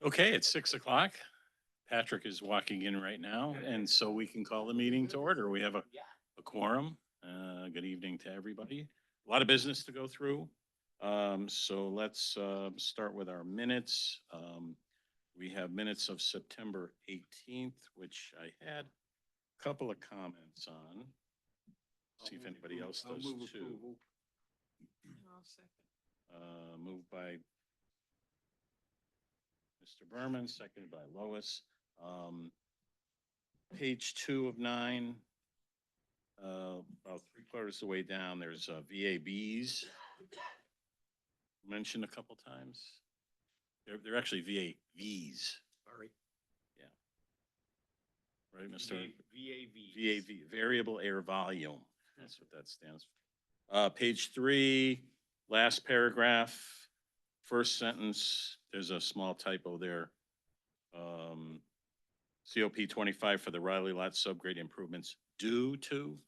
Okay, it's 6 o'clock. Patrick is walking in right now, and so we can call the meeting to order. We have a quorum. Good evening to everybody. A lot of business to go through. So let's start with our minutes. We have minutes of September 18th, which I had a couple of comments on. See if anybody else does too. Moved by Mr. Berman, seconded by Lois. Page 2 of 9, about 3/4 of the way down, there's VABs mentioned a couple times. They're actually VAVs. Sorry. Yeah. Right, Mr. VAV. VAV, variable air volume. That's what that stands for. Page 3, last paragraph, first sentence, there's a small typo there. COP 25 for the Riley Lot subgrade improvements due to.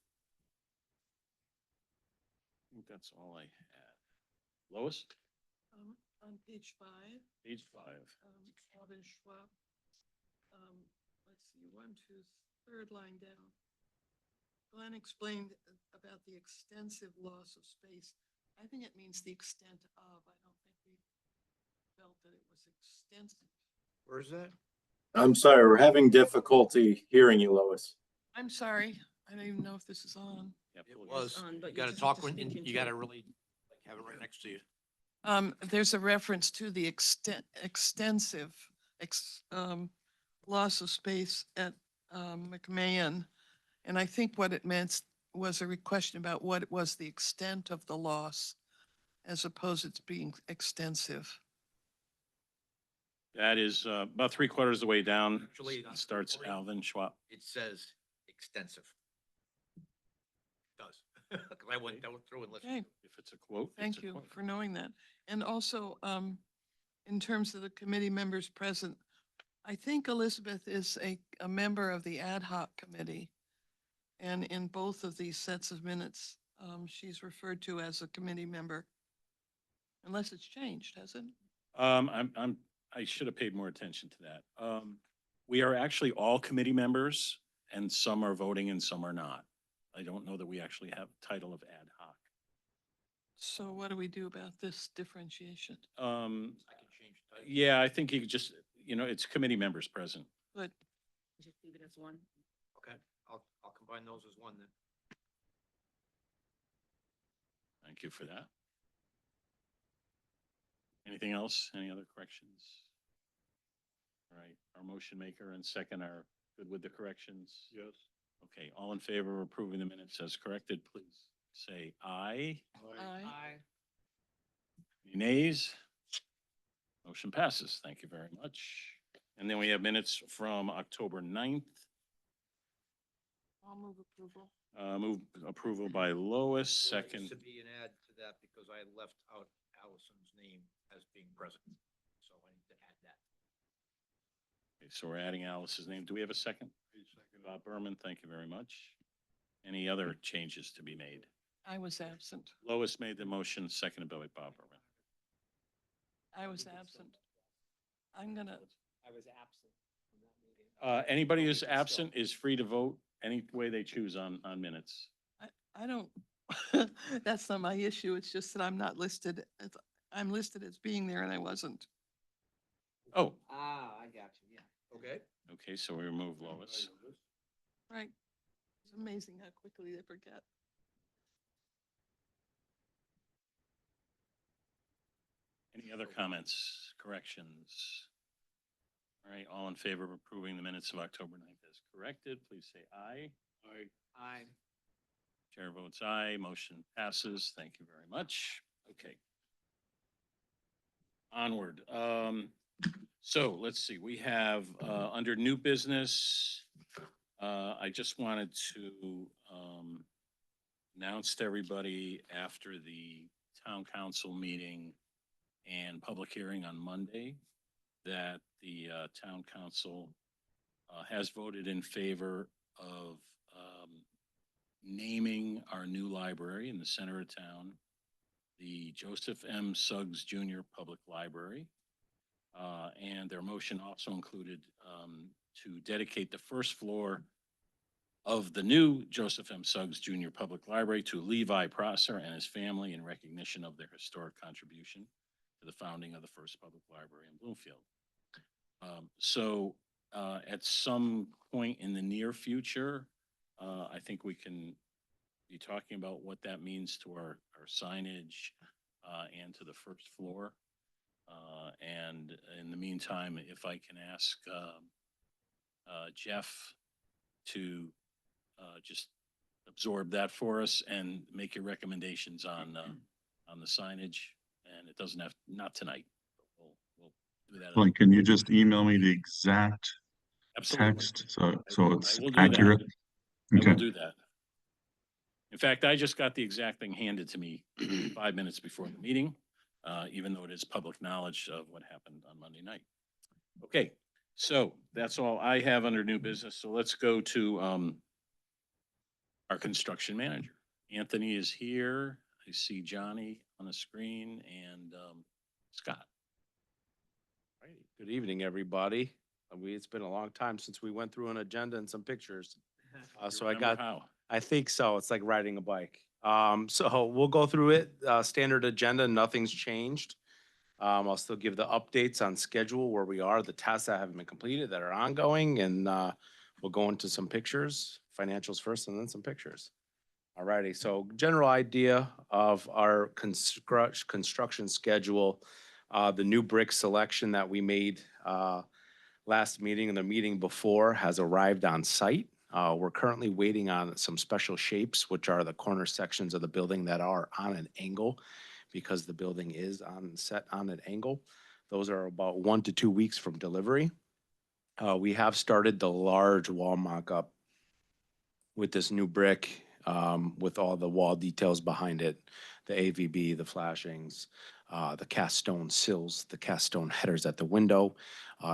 I think that's all I had. Lois? On page 5. Page 5. Alvin Schwab. Let's see, 1, 2, third line down. Glenn explained about the extensive loss of space. I think it means the extent of. I don't think we felt that it was extensive. Where's that? I'm sorry, we're having difficulty hearing you, Lois. I'm sorry. I don't even know if this is on. Yeah, It pull was. on, but You you gotta just talk have to when, speak you into gotta it. really have it right next to you. There's a reference to the extensive loss of space at McMahon. And I think what it meant was a question about what was the extent of the loss as opposed to being extensive. That is about 3/4 of the way down. Actually, It starts Alvin Schwab. It says extensive. It does. Cause I went through and listened. Okay, If it's a quote. it's thank a you quote. for knowing that. And also, in terms of the committee members present, I think Elizabeth is a member of the ad hoc committee. And in both of these sets of minutes, she's referred to as a committee member. Unless it's changed, has it? I should have paid more attention to that. We are actually all committee members, and some are voting and some are not. I don't know that we actually have a title of ad hoc. So what do we do about this differentiation? I can change the title. Yeah, I think you could just, it's committee members present. But Just leave it as one. Okay, I'll combine those as one then. Thank you for that. Anything else? Any other corrections? All right, our motion maker and second are good with the corrections? Yes. Okay, all in favor of approving the minutes as corrected, please say aye. aye. Any nays? Motion passes. Thank you very much. And then we have minutes from October 9th. I'll move approval. Move approval by Lois, There second. needs to be an add to that because I left out Allison's name as being present. So I need to add that. Okay, so we're adding Alice's name. Do we have a second? Bob Berman, thank you very much. Any other changes to be made? I was absent. Lois made the motion, seconded by Bob Berman. I was absent. I'm gonna, I was absent from that meeting. Anybody who's absent is free to vote any way they choose on minutes. I don't, that's not my issue. It's just that I'm not listed. I'm listed as being there and I wasn't. Oh, Ah, I got you, yeah. Okay. okay, so we remove Lois. Right. It's amazing how quickly they forget. Any other comments, corrections? All right, all in favor of approving the minutes of October 9th as corrected, please say aye. Aye. I, Chair votes aye, motion passes. Thank you very much. Okay. Onward. So let's see, we have, under new business, I just wanted to, announce to everybody after the town council meeting and public hearing on Monday that the, town council, has voted in favor of, naming our new library in the center of town, the Joseph M. Suggs Jr. Public Library. And their motion also included to dedicate the first floor of the new Joseph M. Suggs Jr. Public Library to Levi Prosser and his family in recognition of their historic contribution to the founding of the first public library in Bloomfield. So at some point in the near future, I think we can be talking about what that means to our signage and to the first floor. And in the meantime, if I can ask Jeff to just absorb that for us and make your recommendations on the signage. And it doesn't have, not tonight. But we'll do that. Like, can you just email me the exact Absolutely. text so it's I will do that. accurate? I Okay. will do that. In fact, I just got the exact thing handed to me 5 minutes before the meeting, even though it is public knowledge of what happened on Monday night. Okay, so that's all I have under new business. So let's go to our construction manager. Anthony is here. I see Johnny on the screen and Scott. Right. Good evening, everybody. It's been a long time since we went through an agenda and some pictures. You So I remember got, how? I think so. It's like riding a bike. So we'll go through it. Standard agenda, nothing's changed. I'll still give the updates on schedule where we are, the tasks that haven't been completed that are ongoing, and we'll go into some pictures, financials first, and then some pictures. Alrighty, so general idea of our construction schedule, the new brick selection that we made last meeting and the meeting before has arrived on site. We're currently waiting on some special shapes, which are the corner sections of the building that are on an angle because the building is set on an angle. Those are about 1 to 2 weeks from delivery. We have started the large wall mock-up with this new brick, with all the wall details behind it, the AVB, the flashings, the cast stone sills, the cast stone headers at the window.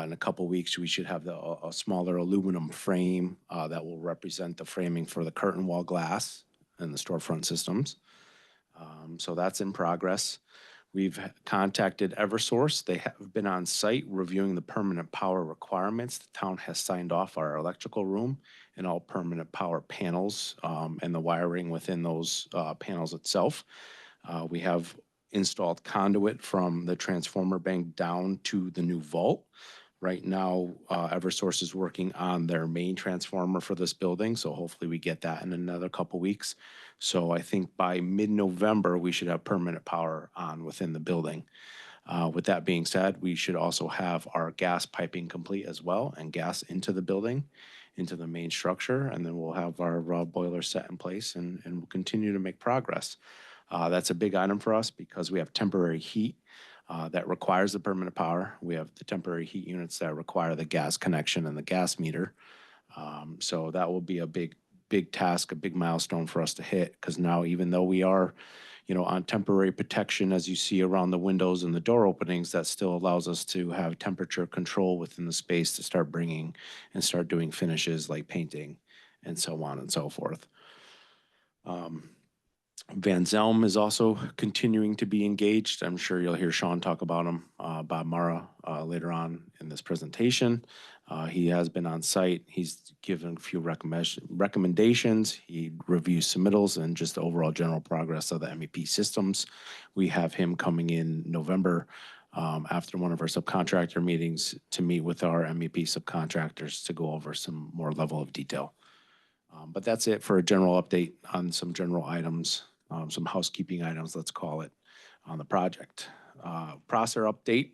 In a couple weeks, we should have a smaller aluminum frame that will represent the framing for the curtain wall glass and the storefront systems. So that's in progress. We've contacted Eversource. They have been on site reviewing the permanent power requirements. The town has signed off our electrical room and all permanent power panels and the wiring within those panels itself. We have installed conduit from the transformer bank down to the new vault. Right now, Eversource is working on their main transformer for this building, so hopefully we get that in another couple weeks. So I think by mid-November, we should have permanent power on within the building. With that being said, we should also have our gas piping complete as well and gas into the building, into the main structure, and then we'll have our boiler set in place and we'll continue to make progress. That's a big item for us because we have temporary heat that requires the permanent power. We have the temporary heat units that require the gas connection and the gas meter. So that will be a big task, a big milestone for us to hit, because now even though we are, on temporary protection, as you see around the windows and the door openings, that still allows us to have temperature control within the space to start bringing and start doing finishes like painting and so on and so forth. Van Zelm is also continuing to be engaged. I'm sure you'll hear Sean talk about him, Bob Mara, later on in this presentation. He has been on site. He's given a few recommendations. He reviews submittals and just the overall general progress of the MEP systems. We have him coming in November after one of our subcontractor meetings to meet with our MEP subcontractors to go over some more level of detail. But that's it for a general update on some general items, some housekeeping items, let's call it, on the project. Prosser update.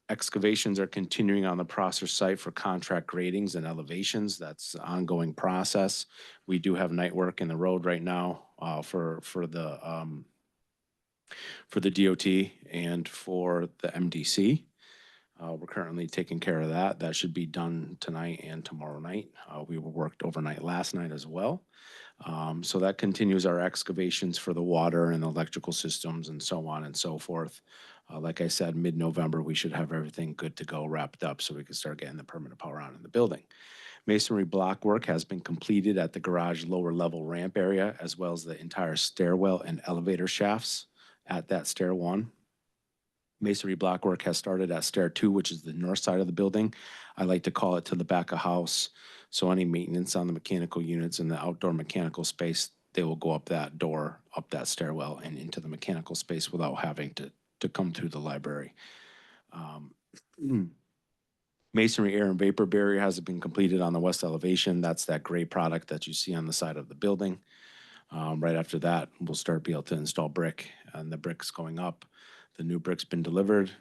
Excavations are continuing on the Prosser site for contract gradings and elevations. That's an ongoing process. We do have night work in the road right now for the DOT and for the MDC. We're currently taking care of that. That should be done tonight and tomorrow night. We worked overnight last night as well. So that continues our excavations for the water and the electrical systems and so on and so forth. Like I said, mid-November, we should have everything good to go, wrapped up, so we can start getting the permanent power on in the building. Masonry block work has been completed at the garage lower level ramp area, as well as the entire stairwell and elevator shafts at that stair one. Masonry block work has started at stair 2, which is the north side of the building. I like to call it to the back of house. So any maintenance on the mechanical units in the outdoor mechanical space, they will go up that door, up that stairwell and into the mechanical space without having to come through the library. Masonry air and vapor barrier has been completed on the west elevation. That's that gray product that you see on the side of the building. Right after that, we'll start be able to install brick, and the brick's going up. The new brick's been delivered.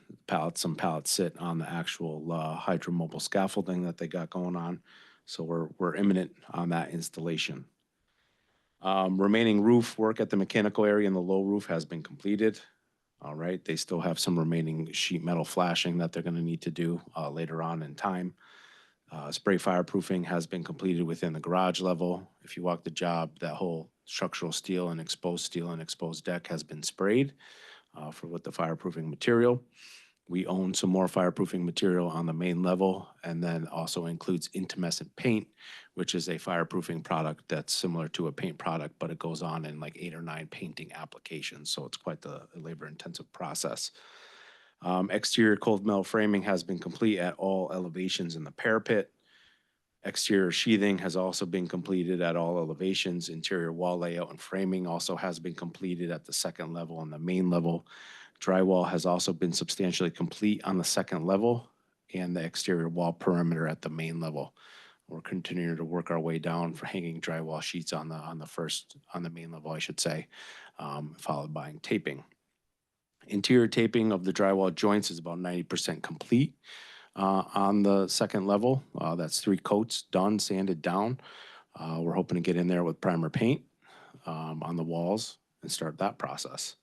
Some pallets sit on the actual hydromobile scaffolding that they got going on. So we're imminent on that installation. Remaining roof work at the mechanical area and the low roof has been completed. All right, they still have some remaining sheet metal flashing that they're gonna need to do later on in time. Spray fireproofing has been completed within the garage level. If you walk the job, that whole structural steel and exposed deck has been sprayed with the fireproofing material. We own some more fireproofing material on the main level, and then also includes intumescent paint, which is a fireproofing product that's similar to a paint product, but it goes on in like 8 or 9 painting applications. So it's quite the labor-intensive process. Exterior cold metal framing has been complete at all elevations in the parapet. Exterior sheathing has also been completed at all elevations. Interior wall layout and framing also has been completed at the second level and the main level. Drywall has also been substantially complete on the second level and the exterior wall perimeter at the main level. We're continuing to work our way down for hanging drywall sheets on the main level, I should say, followed by taping. Interior taping of the drywall joints is about 90% complete on the second level. That's 3 coats done, sanded down. We're hoping to get in there with primer paint on the walls and start that process.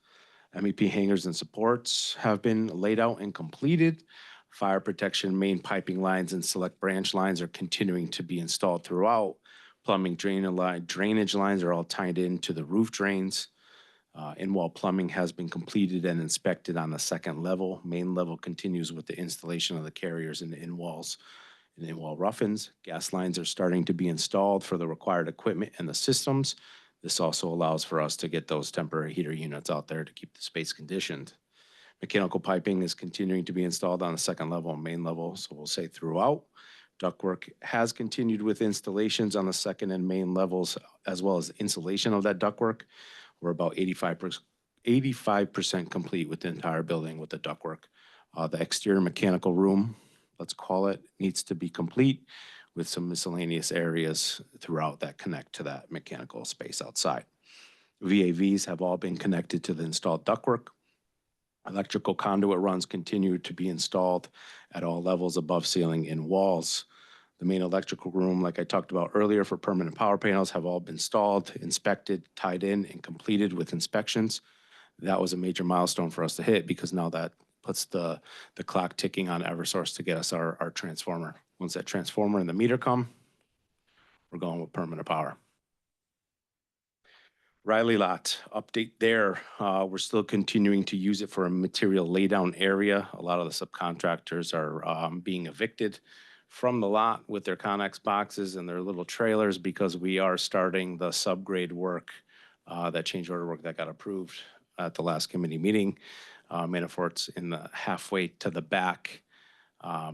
MEP hangers and supports have been laid out and completed. Fire protection main piping lines and select branch lines are continuing to be installed throughout. Plumbing drainage lines are all tied into the roof drains. In-wall plumbing has been completed and inspected on the second level. Main level continues with the installation of the carriers and the in-walls and in-wall rough-ins. Gas lines are starting to be installed for the required equipment and the systems. This also allows for us to get those temporary heater units out there to keep the space conditioned. Mechanical piping is continuing to be installed on the second level and main level, so we'll say throughout. Ductwork has continued with installations on the second and main levels, as well as insulation of that ductwork. We're about 85% complete with the entire building with the ductwork. The exterior mechanical room, let's call it, needs to be complete with some miscellaneous areas throughout that connect to that mechanical space outside. VAVs have all been connected to the installed ductwork. Electrical conduit runs continue to be installed at all levels above ceiling and walls. The main electrical room, like I talked about earlier, for permanent power panels have all been installed, inspected, tied in, and completed with inspections. That was a major milestone for us to hit because now that puts the clock ticking on Eversource to get us our transformer. Once that transformer and the meter come, we're going with permanent power. Riley lot, update there. We're still continuing to use it for a material laydown area. A lot of the subcontractors are being evicted from the lot with their Connex boxes and their little trailers because we are starting the subgrade work, that change order work that got approved at the last committee meeting. Manafort's in the halfway to the back.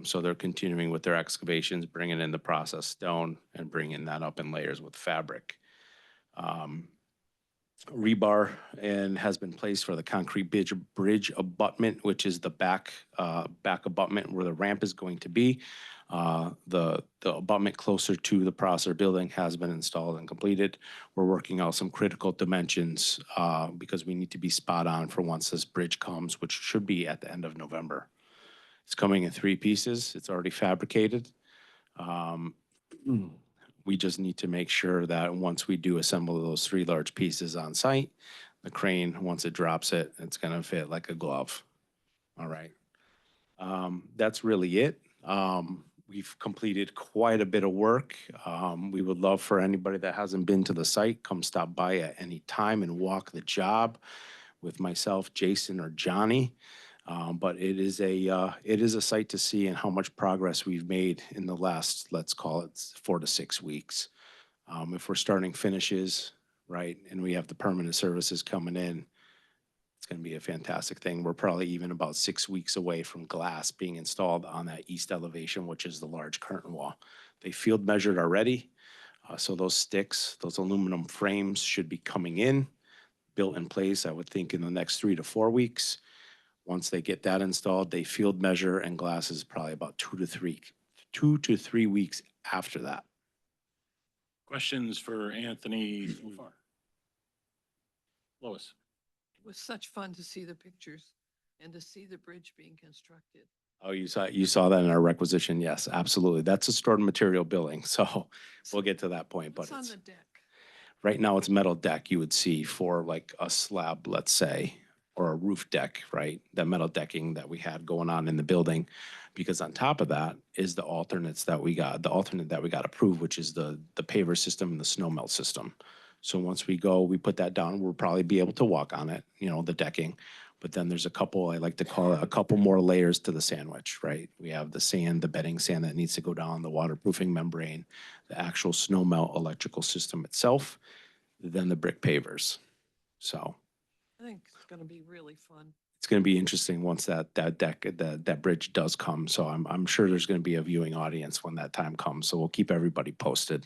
So they're continuing with their excavations, bringing in the processed stone and bringing that up in layers with fabric. Rebar and has been placed for the concrete bridge abutment, which is the back abutment where the ramp is going to be. The abutment closer to the processor building has been installed and completed. We're working out some critical dimensions because we need to be spot on for once this bridge comes, which should be at the end of November. It's coming in 3 pieces. It's already fabricated. We just need to make sure that once we do assemble those 3 large pieces on site, the crane, once it drops it, it's gonna fit like a glove. All right. That's really it. We've completed quite a bit of work. We would love for anybody that hasn't been to the site, come stop by at any time and walk the job with myself, Jason, or Johnny. But it is a sight to see and how much progress we've made in the last, let's call it 4 to 6 weeks. If we're starting finishes, right, and we have the permanent services coming in, It's going to be a fantastic thing. We're probably even about 6 weeks away from glass being installed on that east elevation, which is the large curtain wall. They field measured already. So those sticks, those aluminum frames should be coming in, built in place, I would think in the next 3 to 4 weeks. Once they get that installed, they field measure, and glass is probably about 2 to 3 weeks after that. Questions for Anthony so far? Lois? It was such fun to see the pictures and to see the bridge being constructed. Oh, you saw that in our requisition? Yes, absolutely. That's a stored material billing, so we'll get to that point, but What's on it's, the deck? right now it's metal deck you would see for like a slab, let's say, or a roof deck, right? That metal decking that we had going on in the building. Because on top of that is the alternate that we got approved, which is the paver system and the snow melt system. So once we put that down, we'll probably be able to walk on it, the decking. But then there's a couple, I like to call it a couple more layers to the sandwich, right? We have the sand, the bedding sand that needs to go down, the waterproofing membrane, the actual snow melt electrical system itself, then the brick pavers. So I think it's gonna be really fun. it's going to be interesting once that bridge does come. So I'm sure there's going to be a viewing audience when that time comes. So we'll keep everybody posted.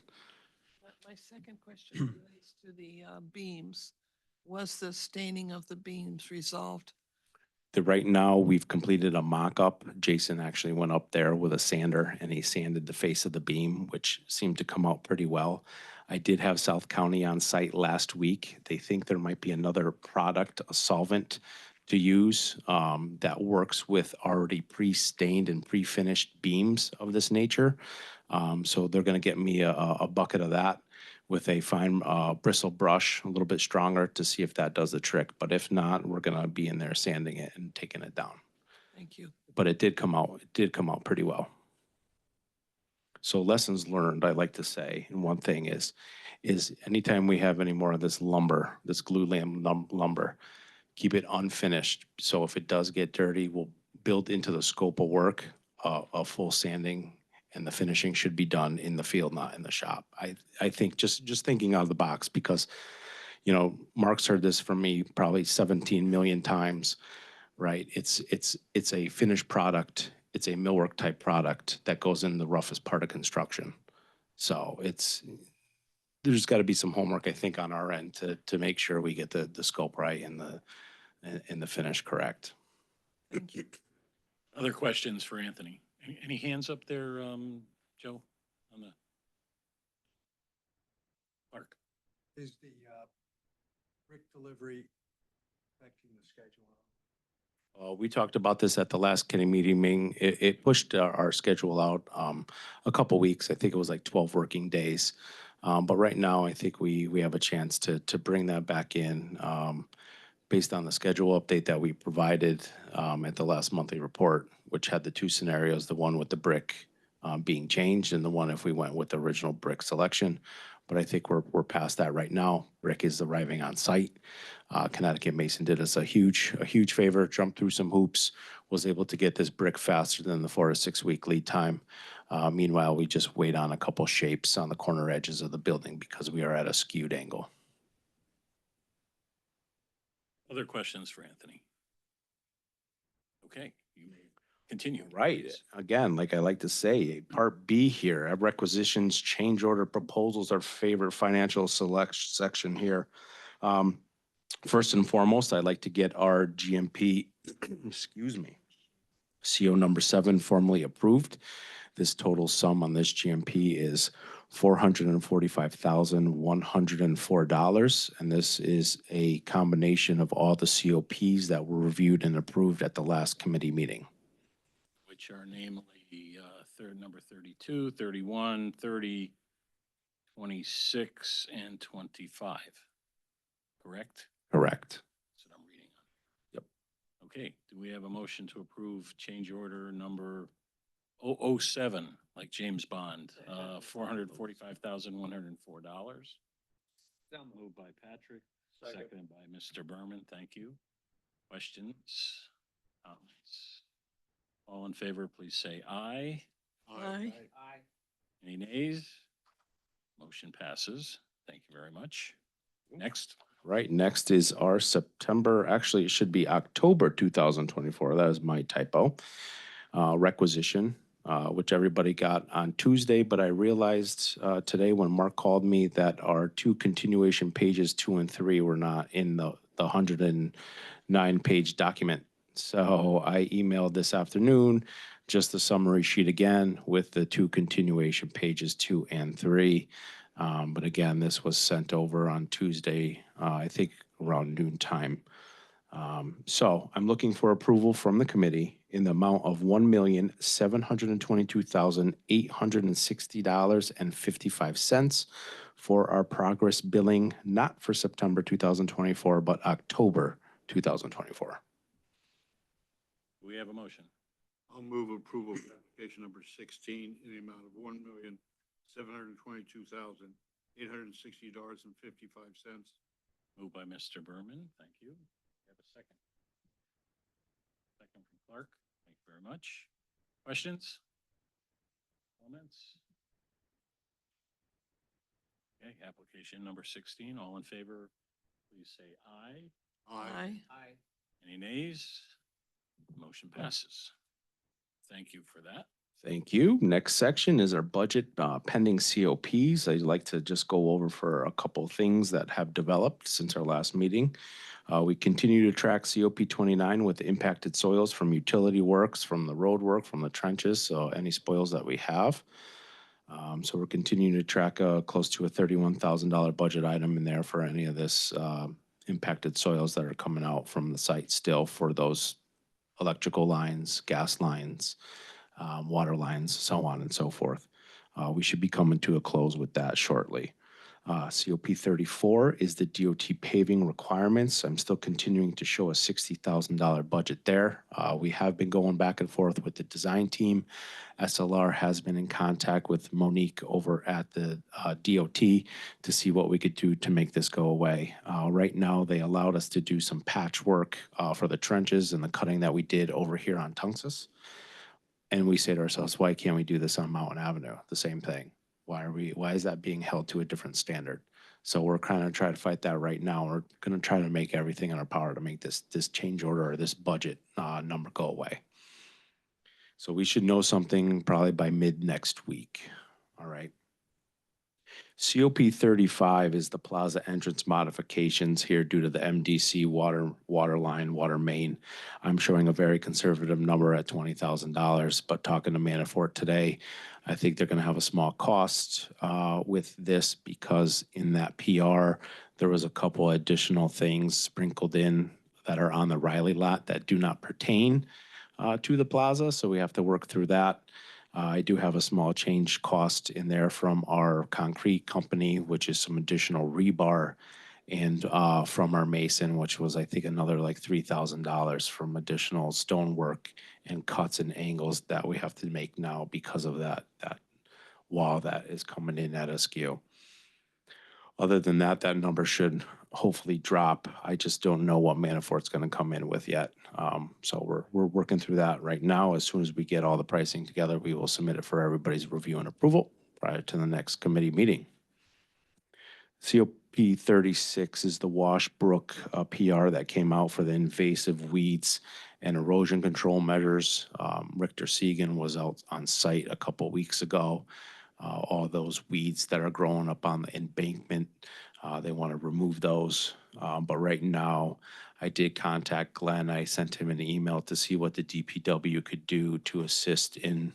My second question relates to the beams. Was the staining of the beams resolved? Right now, we've completed a mock-up. Jason actually went up there with a sander and he sanded the face of the beam, which seemed to come out pretty well. I did have South County on site last week. They think there might be another product, a solvent to use that works with already pre-stained and pre-finished beams of this nature. So they're going to get me a bucket of that with a fine bristle brush, a little bit stronger, to see if that does the trick. But if not, we're going to be in there sanding it and taking it down. Thank you. But it did come out pretty well. So lessons learned, I like to say, and one thing is anytime we have any more of this lumber, this glue lumber, keep it unfinished. So if it does get dirty, we'll build into the scope of work a full sanding, and the finishing should be done in the field, not in the shop. I think just thinking out of the box, because Mark's heard this from me probably 17 million times, right? It's a finished product. It's a millwork type product that goes in the roughest part of construction. So there's got to be some homework, I think, on our end to make sure we get the scope right and the finish correct. Thank you. Other questions for Anthony? Any hands up there, Joe, on the Mark? Is the brick delivery affecting the schedule? We talked about this at the last committee meeting. It pushed our schedule out a couple weeks. I think it was like 12 working days. But right now, I think we have a chance to bring that back in based on the schedule update that we provided at the last monthly report, which had the two scenarios, the one with the brick being changed and the one if we went with the original brick selection. But I think we're past that right now. Brick is arriving on site. Connecticut Mason did us a huge favor, jumped through some hoops, was able to get this brick faster than the 4 to 6 week lead time. Meanwhile, we just wait on a couple shapes on the corner edges of the building because we are at a skewed angle. Other questions for Anthony? Okay, you may continue. Right. please. Again, like I like to say, Part B here, requisitions, change order proposals, our favorite financial select section here. First and foremost, I'd like to get our GMP, excuse me, CO number 7 formally approved. This total sum on this GMP is $445,104. And this is a combination of all the COPs that were reviewed and approved at the last committee meeting. Which are namely number 32, 31, 30, 26, and 25. Correct? Correct. That's what I'm reading on. Yep. Okay, do we have a motion to approve change order number 007, like James Bond, $445,104? Moved by Patrick, seconded by Mr. Berman. Thank you. Questions? Comments? All in favor, please say aye. Aye. Any nays? Motion passes. Thank you very much. Next. Right, next is our September, actually, it should be October 2024. That is my typo. Requisition, which everybody got on Tuesday, but I realized today when Mark called me that our two continuation pages, 2 and 3, were not in the 109-page document. So I emailed this afternoon just the summary sheet again with the two continuation pages, 2 and 3. But again, this was sent over on Tuesday, I think around noon time. So I'm looking for approval from the committee in the amount of $1,722,860.55 for our progress billing, not for September 2024, but October 2024. Do we have a motion? I'll move approval of application number 16 in the amount of $1,722,860.55. Moved by Mr. Berman, thank you. Have a second. Second from Clark, thank you very much. Questions? Comments? Okay, application number 16, all in favor, please say aye. Aye. Any nays? Motion passes. Thank you for that. Thank you. Next section is our budget pending COPs. I'd like to just go over for a couple things that have developed since our last meeting. We continue to track COP 29 with impacted soils from utility works, from the road work, from the trenches, so any spoils that we have. So we're continuing to track close to a $31,000 budget item in there for any of this impacted soils that are coming out from the site still for those electrical lines, gas lines, water lines, so on and so forth. We should be coming to a close with that shortly. COP 34 is the DOT paving requirements. I'm still continuing to show a $60,000 budget there. We have been going back and forth with the design team. SLR has been in contact with Monique over at the DOT to see what we could do to make this go away. Right now, they allowed us to do some patchwork for the trenches and the cutting that we did over here on Tungus. And we say to ourselves, why can't we do this on Mountain Avenue? The same thing. Why is that being held to a different standard? So we're kind of trying to fight that right now. We're going to try to make everything in our power to make this change order or this budget number go away. So we should know something probably by mid next week. All right. COP 35 is the plaza entrance modifications here due to the MDC water line, water main. I'm showing a very conservative number at $20,000, but talking to Manafort today, I think they're going to have a small cost with this because in that PR, there was a couple additional things sprinkled in that are on the Riley lot that do not pertain to the plaza, so we have to work through that. I do have a small change cost in there from our concrete company, which is some additional rebar, and from our mason, which was, I think, another like $3,000 from additional stonework and cuts and angles that we have to make now because of that wall that is coming in at askew. Other than that, that number should hopefully drop. I just don't know what Manafort's going to come in with yet. So we're working through that right now. As soon as we get all the pricing together, we will submit it for everybody's review and approval prior to the next committee meeting. COP 36 is the Washbrook PR that came out for the invasive weeds and erosion control measures. Richter Segan was out on site a couple weeks ago. All those weeds that are growing up on the embankment, they want to remove those. But right now, I did contact Glenn. I sent him an email to see what the DPW could do to assist in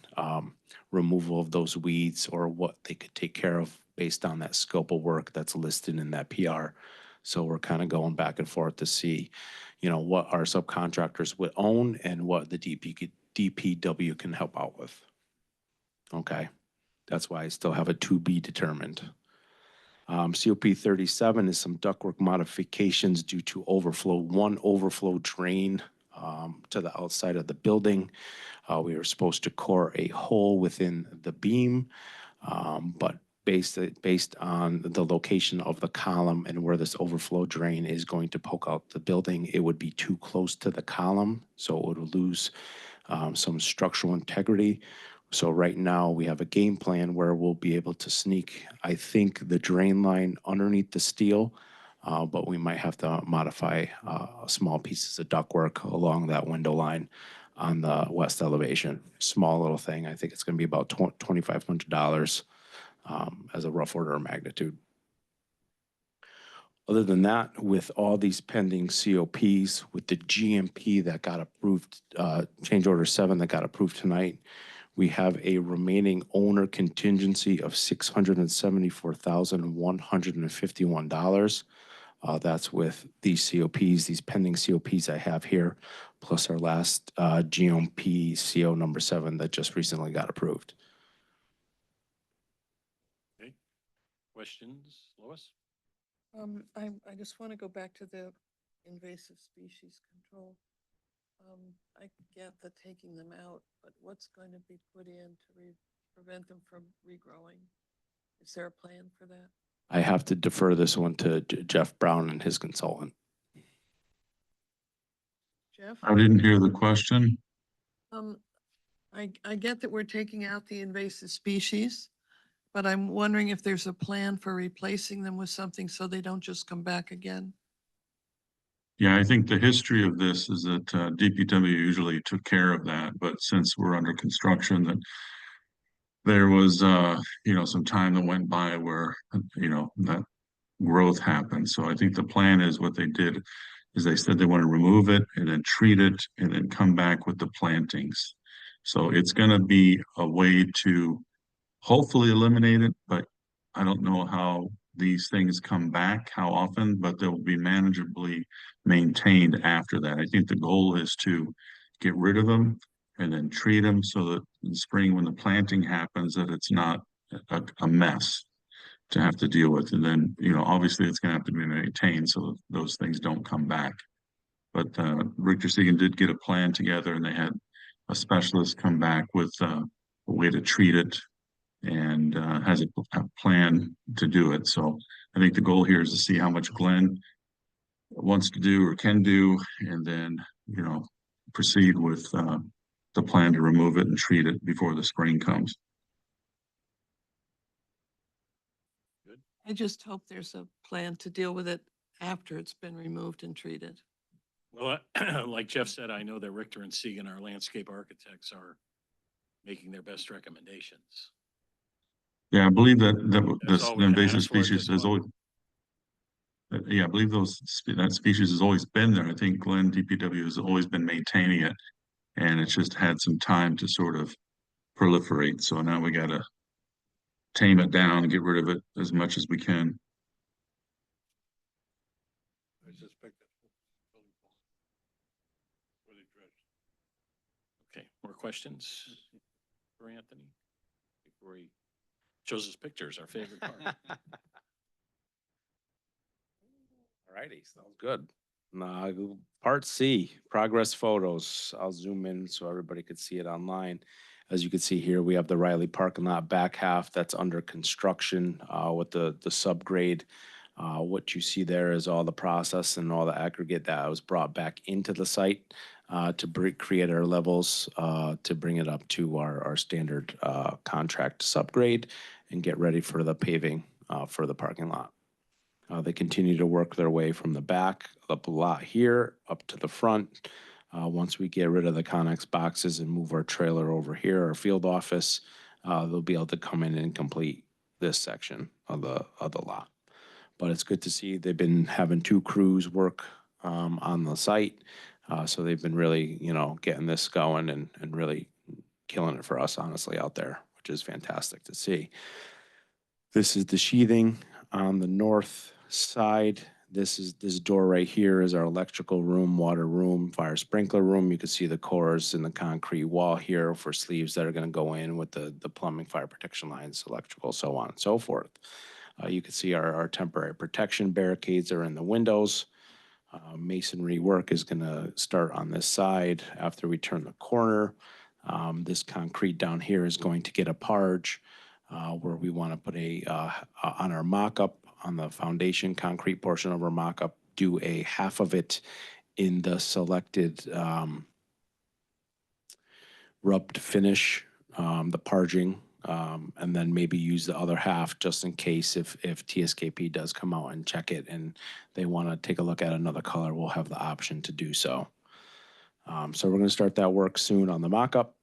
removal of those weeds or what they could take care of based on that scope of work that's listed in that PR. So we're kind of going back and forth to see, what our subcontractors would own and what the DPW can help out with. Okay. That's why I still have a to be determined. COP 37 is some ductwork modifications due to one overflow drain to the outside of the building. We were supposed to core a hole within the beam, but based on the location of the column and where this overflow drain is going to poke out the building, it would be too close to the column, so it would lose some structural integrity. So right now we have a game plan where we'll be able to sneak, I think, the drain line underneath the steel but we might have to modify small pieces of ductwork along that window line on the west elevation. Small little thing. I think it's going to be about $2,500 as a rough order of magnitude. Other than that, with all these pending COPs, with the GMP that got approved, change order 7 that got approved tonight, we have a remaining owner contingency of $674,151. That's with these COPs, these pending COPs I have here, plus our last GMP CO number 7 that just recently got approved. Okay. Questions, Lois? I just want to go back to the invasive species control. I get the taking them out, but what's going to be put in to prevent them from regrowing? Is there a plan for that? I have to defer this one to Jeff Brown and his consultant. Jeff? I didn't hear the question. I get that we're taking out the invasive species, but I'm wondering if there's a plan for replacing them with something so they don't just come back again. Yeah, I think the history of this is that DPW usually took care of that, but since we're under construction, that there was, some time that went by where, that growth happened. So I think the plan is what they did is they said they want to remove it and then treat it and then come back with the plantings. So it's going to be a way to hopefully eliminate it, but I don't know how these things come back, how often, but they'll be manageably maintained after that. I think the goal is to get rid of them and then treat them so that in the spring when the planting happens, that it's not a mess to have to deal with. And then, obviously it's going to have to be maintained so that those things don't come back. But Richter Segan did get a plan together and they had a specialist come back with a way to treat it and has a plan to do it. So I think the goal here is to see how much Glenn wants to do or can do, and then, proceed with the plan to remove it and treat it before the spring comes. I just hope there's a plan to deal with it after it's been removed and treated. Well, like Jeff said, I know that Richter and Segan, our landscape architects, are making their best recommendations. Yeah, I believe that That's all the we're gonna invasive ask for at species this has always, point. yeah, I believe that species has always been there. I think Glenn DPW has always been maintaining it, and it's just had some time to sort of proliferate. So now we got to tame it down and get rid of it as much as we can. I suspect that's what they addressed. Okay, more questions for Anthony? Before he shows us pictures, our favorite part. All righty, sounds good. Part C, progress photos. I'll zoom in so everybody could see it online. As you can see here, we have the Riley parking lot back half that's under construction with the subgrade. What you see there is all the process and all the aggregate that was brought back into the site to create our levels to bring it up to our standard contract subgrade and get ready for the paving for the parking lot. They continue to work their way from the back up the lot here up to the front. Once we get rid of the Connex boxes and move our trailer over here, our field office, they'll be able to come in and complete this section of the lot. But it's good to see they've been having 2 crews work on the site. So they've been really, getting this going and really killing it for us, honestly, out there, which is fantastic to see. This is the sheathing on the north side. This door right here is our electrical room, water room, fire sprinkler room. You can see the cores in the concrete wall here for sleeves that are going to go in with the plumbing, fire protection lines, electrical, so on and so forth. You can see our temporary protection barricades are in the windows. Masonry work is going to start on this side after we turn the corner. This concrete down here is going to get a parge where we want to put on our mock-up on the foundation concrete portion of our mock-up, do a half of it in the selected rubbed finish, the parging and then maybe use the other half just in case if TSKP does come out and check it and they want to take a look at another color, we'll have the option to do so. So we're going to start that work soon on the mock-up.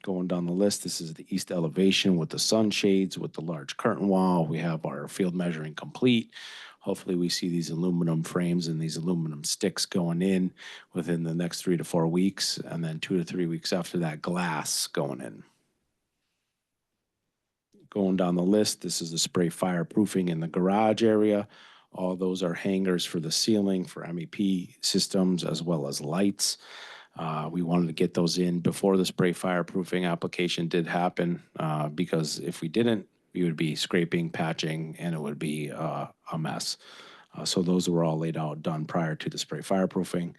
Going down the list, this is the east elevation with the sunshades, with the large curtain wall. We have our field measuring complete. Hopefully we see these aluminum frames and these aluminum sticks going in within the next 3 to 4 weeks, and then 2 to 3 weeks after that, glass going in. Going down the list, this is the spray fireproofing in the garage area. All those are hangers for the ceiling for MEP systems as well as lights. We wanted to get those in before the spray fireproofing application did happen, because if we didn't, we would be scraping, patching, and it would be a mess. So those were all laid out, done prior to the spray fireproofing.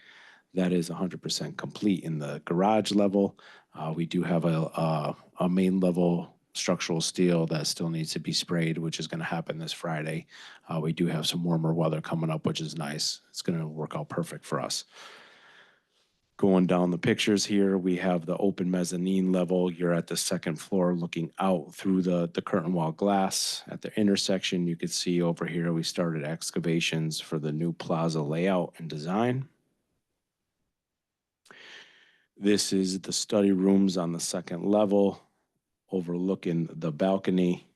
That is 100% complete in the garage level. We do have a main level structural steel that still needs to be sprayed, which is going to happen this Friday. We do have some warmer weather coming up, which is nice. It's going to work out perfect for us. Going down the pictures here, we have the open mezzanine level. You're at the second floor looking out through the curtain wall glass. At the intersection, you can see over here, we started excavations for the new plaza layout and design. This is the study rooms on the second level, overlooking the balcony.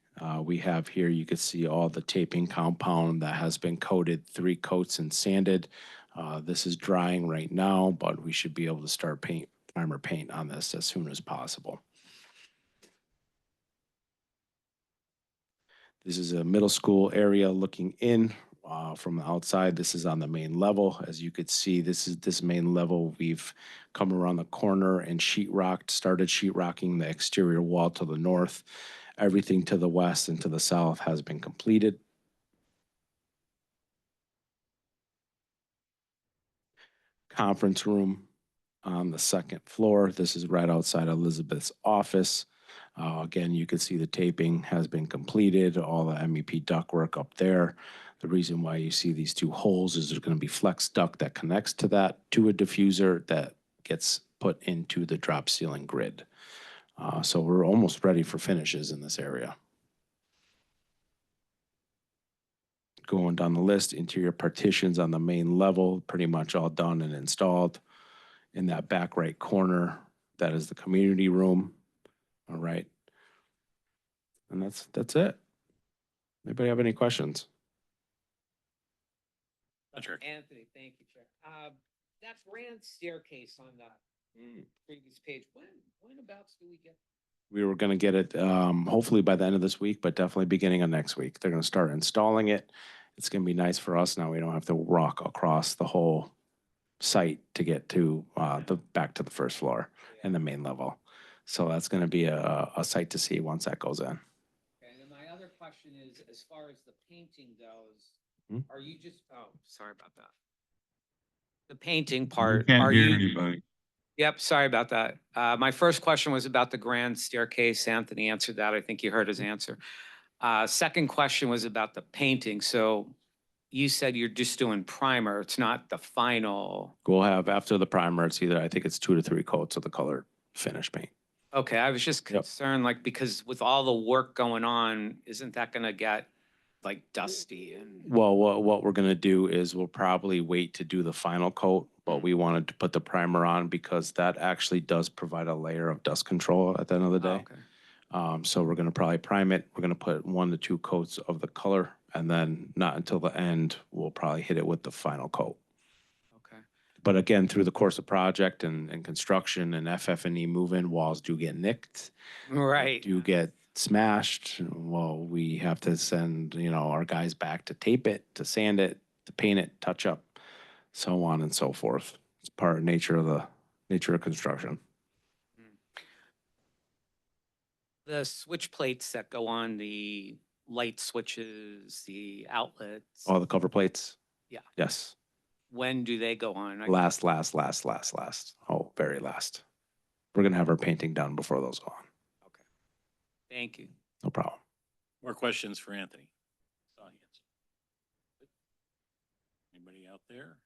We have here, you can see all the taping compound that has been coated 3 coats and sanded. This is drying right now, but we should be able to start primer paint on this as soon as possible. This is a middle school area looking in from the outside. This is on the main level. As you could see, this main level. We've come around the corner and started sheetrocking the exterior wall to the north. Everything to the west and to the south has been completed. Conference room on the second floor. This is right outside Elizabeth's office. Again, you can see the taping has been completed, all the MEP ductwork up there. The reason why you see these 2 holes is there's going to be flex duct that connects to that, to a diffuser that gets put into the drop ceiling grid. So we're almost ready for finishes in this area. Going down the list, interior partitions on the main level, pretty much all done and installed. In that back right corner, that is the community room. All right. And that's it. Anybody have any questions? Patrick. Anthony, thank you, Chair. That grand staircase on the previous page, when abouts do we get? We were going to get it hopefully by the end of this week, but definitely beginning of next week. They're going to start installing it. It's going to be nice for us now. We don't have to walk across the whole site to get to back to the first floor and the main level. So that's going to be a sight to see once that goes in. Okay, and then my other question is, as far as the painting goes, are you just, oh, sorry about that. The painting We part, can't are hear you? anybody. Yep, sorry about that. My first question was about the grand staircase. Anthony answered that. I think you heard his answer. Second question was about the painting. So you said you're just doing primer. It's not the final. We'll have after the primer, it's either, I think it's 2 to 3 coats of the color finish paint. Okay, I was just Yep. concerned, like, because with all the work going on, isn't that gonna get like dusty and? Well, what we're going to do is we'll probably wait to do the final coat, but we wanted to put the primer on because that actually does provide a layer of dust control at the end of the day. Okay. So we're going to probably prime it. We're going to put 1 to 2 coats of the color, and then not until the end, we'll probably hit it with the final coat. Okay. But again, through the course of project and construction and FF&E move-in, walls do get nicked. Right. Do get smashed. Well, we have to send, our guys back to tape it, to sand it, to paint it, touch up, so on and so forth. It's part of nature of construction. The switch plates that go on the light switches, the outlets, All the cover plates? Yeah. Yes. when do they go on? Last. Oh, very last. We're going to have our painting done before those go on. Okay. Thank you. No problem. More questions for Anthony? Audience. Anybody out there?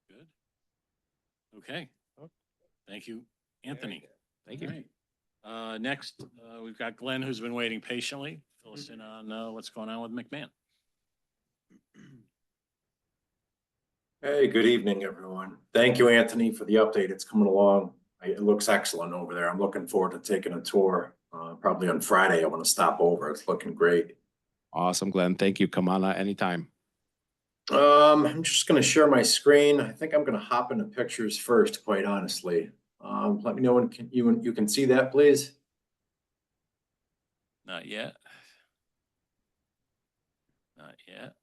Good. Okay. Thank you, Anthony. Thank you. All right. Next, we've got Glenn, who's been waiting patiently. Fill us in on what's going on with McMahon. Hey, good evening, everyone. Thank you, Anthony, for the update. It's coming along. It looks excellent over there. I'm looking forward to taking a tour. Probably on Friday. I want to stop over. It's looking great. Awesome, Glenn. Thank you. Come on anytime. I'm just gonna share my screen. I think I'm gonna hop into pictures first, quite honestly. Let me know when you can see that, please. Not yet. Not yet.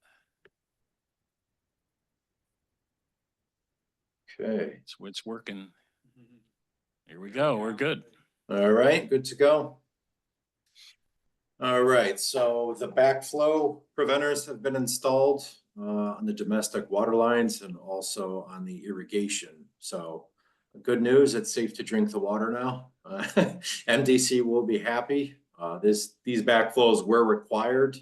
Okay. It's working. Here we go. We're good. All right, good to go. All right, so the backflow preventers have been installed on the domestic water lines and also on the irrigation. So good news, it's safe to drink the water now. MDC will be happy. These backflows were required.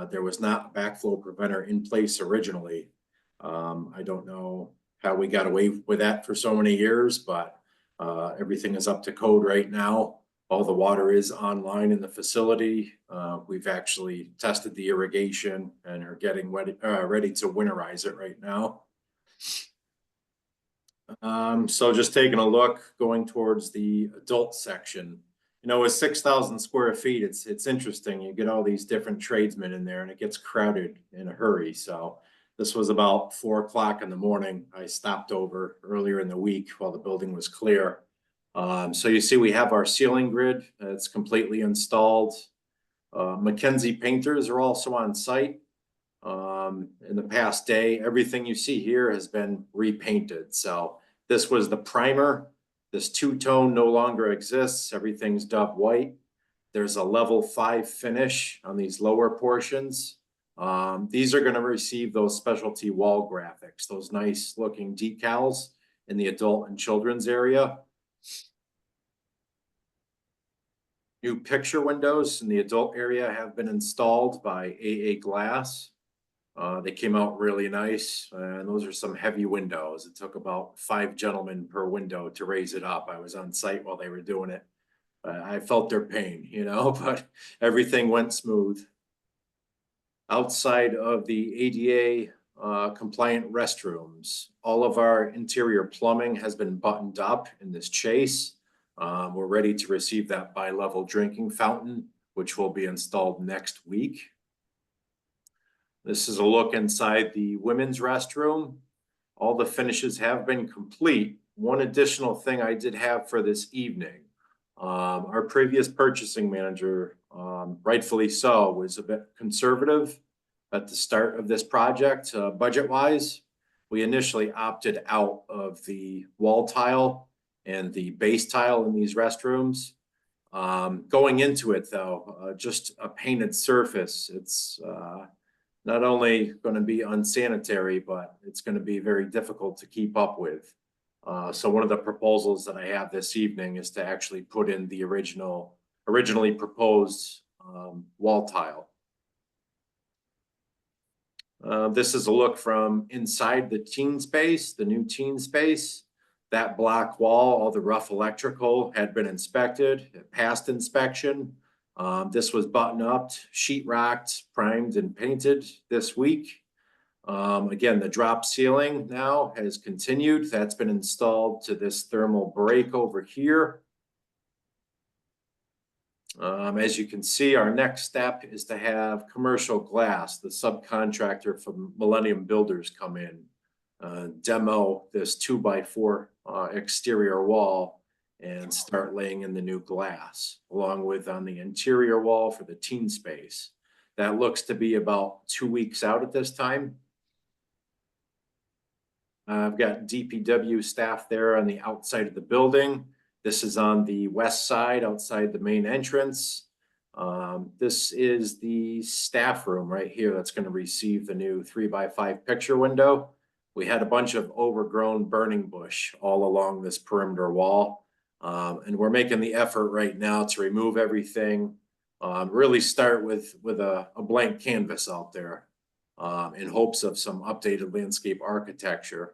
There was not a backflow preventer in place originally. I don't know how we got away with that for so many years, but everything is up to code right now. All the water is online in the facility. We've actually tested the irrigation and are getting ready to winterize it right now. So just taking a look, going towards the adult section. You know, with 6,000 square feet, it's interesting. You get all these different tradesmen in there and it gets crowded in a hurry. So this was about 4 o'clock in the morning. I stopped over earlier in the week while the building was clear. So you see we have our ceiling grid. It's completely installed. Mackenzie painters are also on site. In the past day, everything you see here has been repainted. So this was the primer. This two-tone no longer exists. Everything's dubbed white. There's a level 5 finish on these lower portions. These are going to receive those specialty wall graphics, those nice looking decals in the adult and children's area. New picture windows in the adult area have been installed by AA Glass. They came out really nice, and those are some heavy windows. It took about 5 gentlemen per window to raise it up. I was on site while they were doing it. I felt their pain, you know, but everything went smooth. Outside of the ADA compliant restrooms, all of our interior plumbing has been buttoned up in this chase. We're ready to receive that bi-level drinking fountain, which will be installed next week. This is a look inside the women's restroom. All the finishes have been complete. One additional thing I did have for this evening. Our previous purchasing manager, rightfully so, was a bit conservative at the start of this project, budget-wise. We initially opted out of the wall tile and the base tile in these restrooms. Going into it though, just a painted surface, it's not only going to be unsanitary, but it's going to be very difficult to keep up with. So one of the proposals that I have this evening is to actually put in the originally proposed wall tile. This is a look from inside the teen space, the new teen space. That black wall, all the rough electrical had been inspected, it passed inspection. This was button up, sheet rocked, primed and painted this week. Again, the drop ceiling now has continued. That's been installed to this thermal break over here. As you can see, our next step is to have commercial glass, the subcontractor from Millennium Builders, come in, demo this 2x4 exterior wall and start laying in the new glass, along with on the interior wall for the teen space. That looks to be about 2 weeks out at this time. I've got DPW staff there on the outside of the building. This is on the west side outside the main entrance. This is the staff room right here that's going to receive the new 3x5 picture window. We had a bunch of overgrown burning bush all along this perimeter wall. And we're making the effort right now to remove everything, really start with a blank canvas out there in hopes of some updated landscape architecture.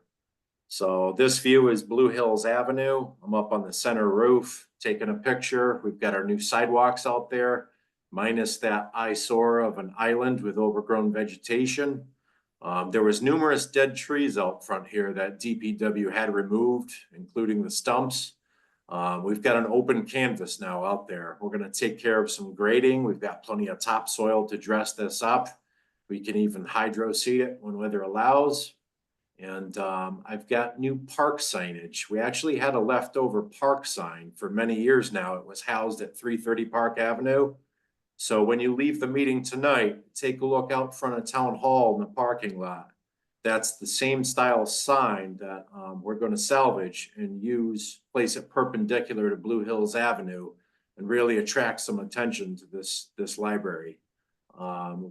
So this view is Blue Hills Avenue. I'm up on the center roof, taken a picture. We've got our new sidewalks out there, minus that eyesore of an island with overgrown vegetation. There was numerous dead trees out front here that DPW had removed, including the stumps. We've got an open canvas now out there. We're gonna take care of some grading. We've got plenty of topsoil to dress this up. We can even hydro seed it when weather allows. And I've got new park signage. We actually had a leftover park sign for many years now. It was housed at 330 Park Avenue. So when you leave the meeting tonight, take a look out front of Town Hall in the parking lot. That's the same style sign that we're going to salvage and use, place it perpendicular to Blue Hills Avenue and really attract some attention to this library.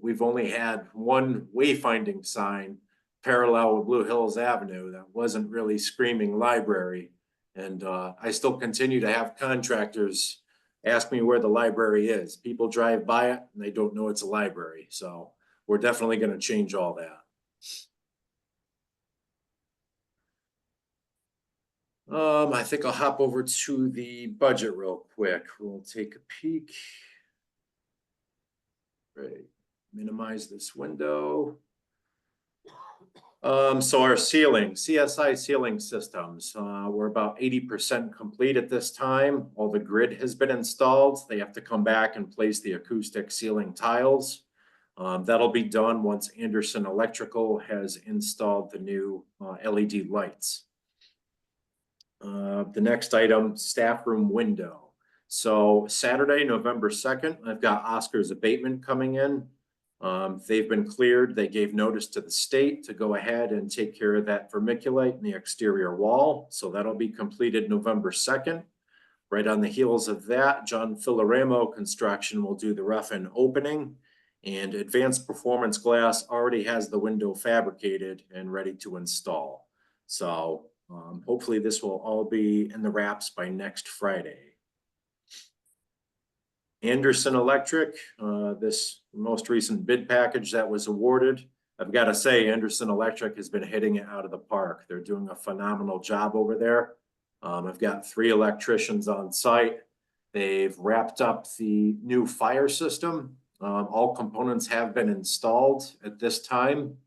We've only had one wayfinding sign parallel with Blue Hills Avenue that wasn't really screaming library. And I still continue to have contractors ask me where the library is. People drive by it and they don't know it's a library. So we're definitely going to change all that. I think I'll hop over to the budget real quick. We'll take a peek. Right, minimize this window. So our ceiling, CSI ceiling systems, we're about 80% complete at this time. All the grid has been installed. They have to come back and place the acoustic ceiling tiles. That'll be done once Anderson Electrical has installed the new LED lights. The next item, staff room window. So Saturday, November 2nd, I've got Oscar's abatement coming in. They've been cleared. They gave notice to the state to go ahead and take care of that vermiculite in the exterior wall. So that'll be completed November 2nd. Right on the heels of that, John Filaremo Construction will do the rough-in opening, and Advanced Performance Glass already has the window fabricated and ready to install. So hopefully this will all be in the wraps by next Friday. Anderson Electric, this most recent bid package that was awarded. I've got to say, Anderson Electric has been hitting it out of the park. They're doing a phenomenal job over there. I've got 3 electricians on site. They've wrapped up the new fire system. All components have been installed at this time,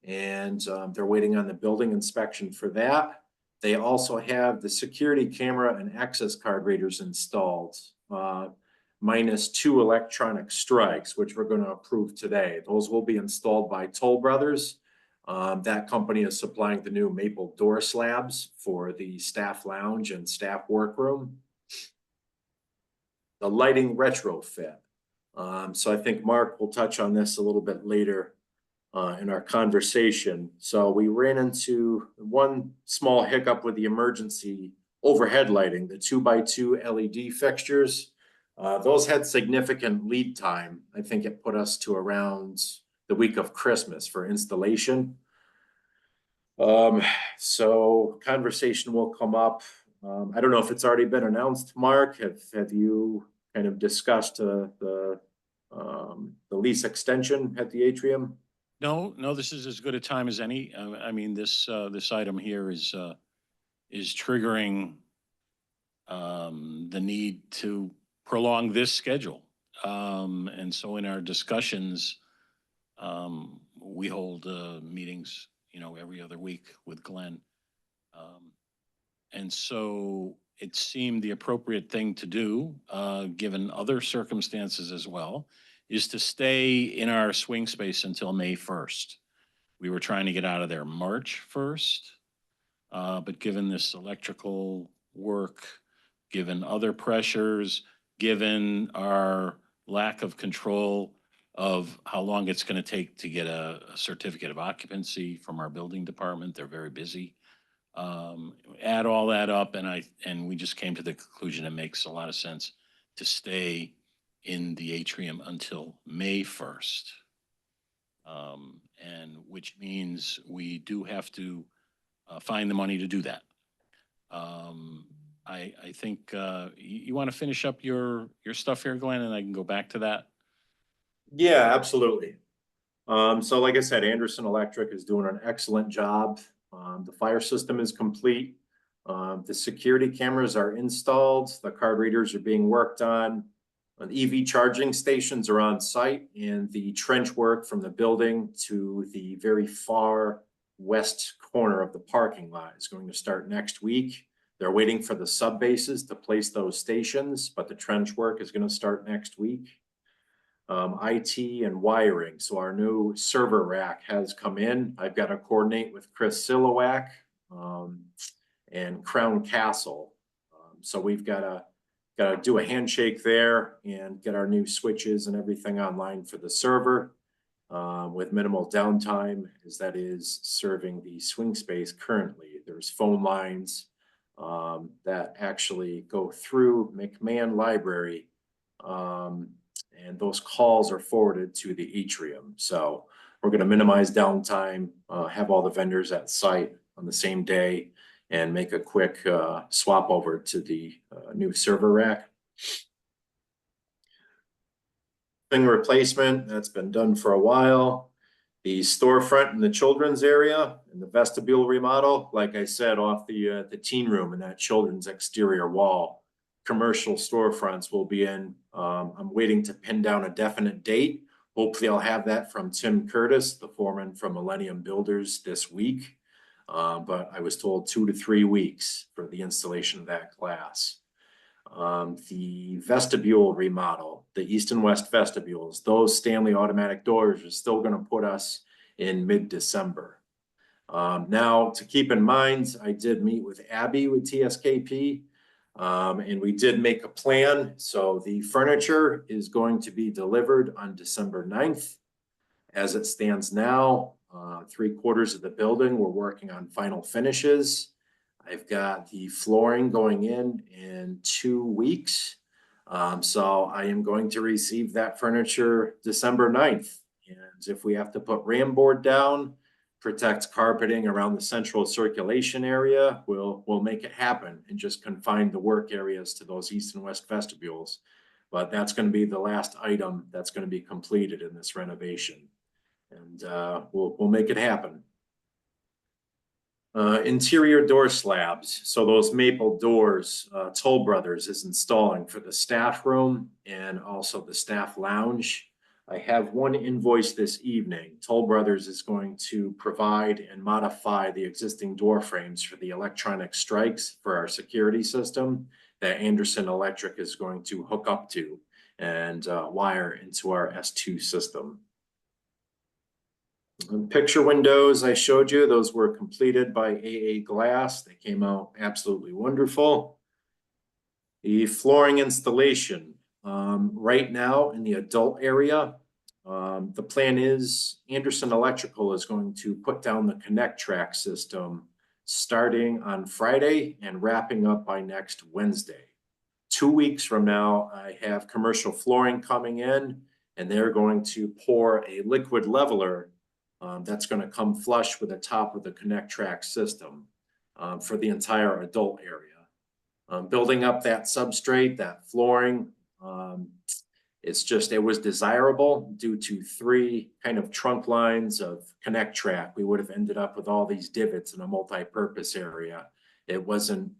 and they're waiting on the building inspection for that. They also have the security camera and access card readers installed. Minus 2 electronic strikes, which we're going to approve today. Those will be installed by Toll Brothers. That company is supplying the new maple door slabs for the staff lounge and staff workroom. The lighting retrofit. So I think Mark will touch on this a little bit later in our conversation. So we ran into one small hiccup with the emergency overhead lighting, the 2x2 LED fixtures. Those had significant lead time. I think it put us to around the week of Christmas for installation. So conversation will come up. I don't know if it's already been announced, Mark. Have you kind of discussed the lease extension at the atrium? No, this is as good a time as any. I mean, this item here is triggering the need to prolong this schedule. And so in our discussions, we hold meetings, every other week with Glenn. And so it seemed the appropriate thing to do, given other circumstances as well, is to stay in our swing space until May 1st. We were trying to get out of there March 1st, but given this electrical work, given other pressures, given our lack of control of how long it's going to take to get a certificate of occupancy from our building department, they're very busy. Add all that up, and we just came to the conclusion it makes a lot of sense to stay in the atrium until May 1st. And which means we do have to find the money to do that. I think you want to finish up your stuff here, Glenn, and I can go back to that. Yeah, absolutely. So like I said, Anderson Electric is doing an excellent job. The fire system is complete. The security cameras are installed, the card readers are being worked on. EV charging stations are on site, and the trench work from the building to the very far west corner of the parking lot is going to start next week. They're waiting for the sub bases to place those stations, but the trench work is going to start next week. IT and wiring. So our new server rack has come in. I've got to coordinate with Chris Silowak and Crown Castle. So we've got to do a handshake there and get our new switches and everything online for the server with minimal downtime, as that is serving the swing space currently. There's phone lines that actually go through McMahon Library, and those calls are forwarded to the atrium. So we're going to minimize downtime, have all the vendors at site on the same day, and make a quick swap over to the new server rack. Thing replacement, that's been done for a while. The storefront in the children's area and the vestibule remodel, like I said, off the teen room and that children's exterior wall. Commercial storefronts will be in. I'm waiting to pin down a definite date. Hopefully I'll have that from Tim Curtis, the foreman from Millennium Builders, this week. But I was told 2 to 3 weeks for the installation of that glass. The vestibule remodel, the east and west vestibules, those Stanley automatic doors are still going to put us in mid-December. Now, to keep in mind, I did meet with Abby with TSKP, and we did make a plan. So the furniture is going to be delivered on December 9th. As it stands now, 3/4 of the building, we're working on final finishes. I've got the flooring going in 2 weeks. So I am going to receive that furniture December 9th. And if we have to put ram board down, protect carpeting around the central circulation area, we'll make it happen and just confine the work areas to those east and west vestibules. But that's going to be the last item that's going to be completed in this renovation. And we'll make it happen. Interior door slabs. So those maple doors, Toll Brothers is installing for the staff room and also the staff lounge. I have one invoice this evening. Toll Brothers is going to provide and modify the existing door frames for the electronic strikes for our security system that Anderson Electric is going to hook up to and wire into our S2 system. Picture windows I showed you, those were completed by AA Glass. They came out absolutely wonderful. The flooring installation, right now in the adult area, the plan is Anderson Electrical is going to put down the Connect Track system starting on Friday and wrapping up by next Wednesday. 2 weeks from now, I have commercial flooring coming in, and they're going to pour a liquid leveler that's going to come flush with the top of the Connect Track system for the entire adult area. Building up that substrate, that flooring, it was desirable due to 3 kind of trunk lines of Connect Track. We would have ended up with all these divots in a multi-purpose area. It wasn't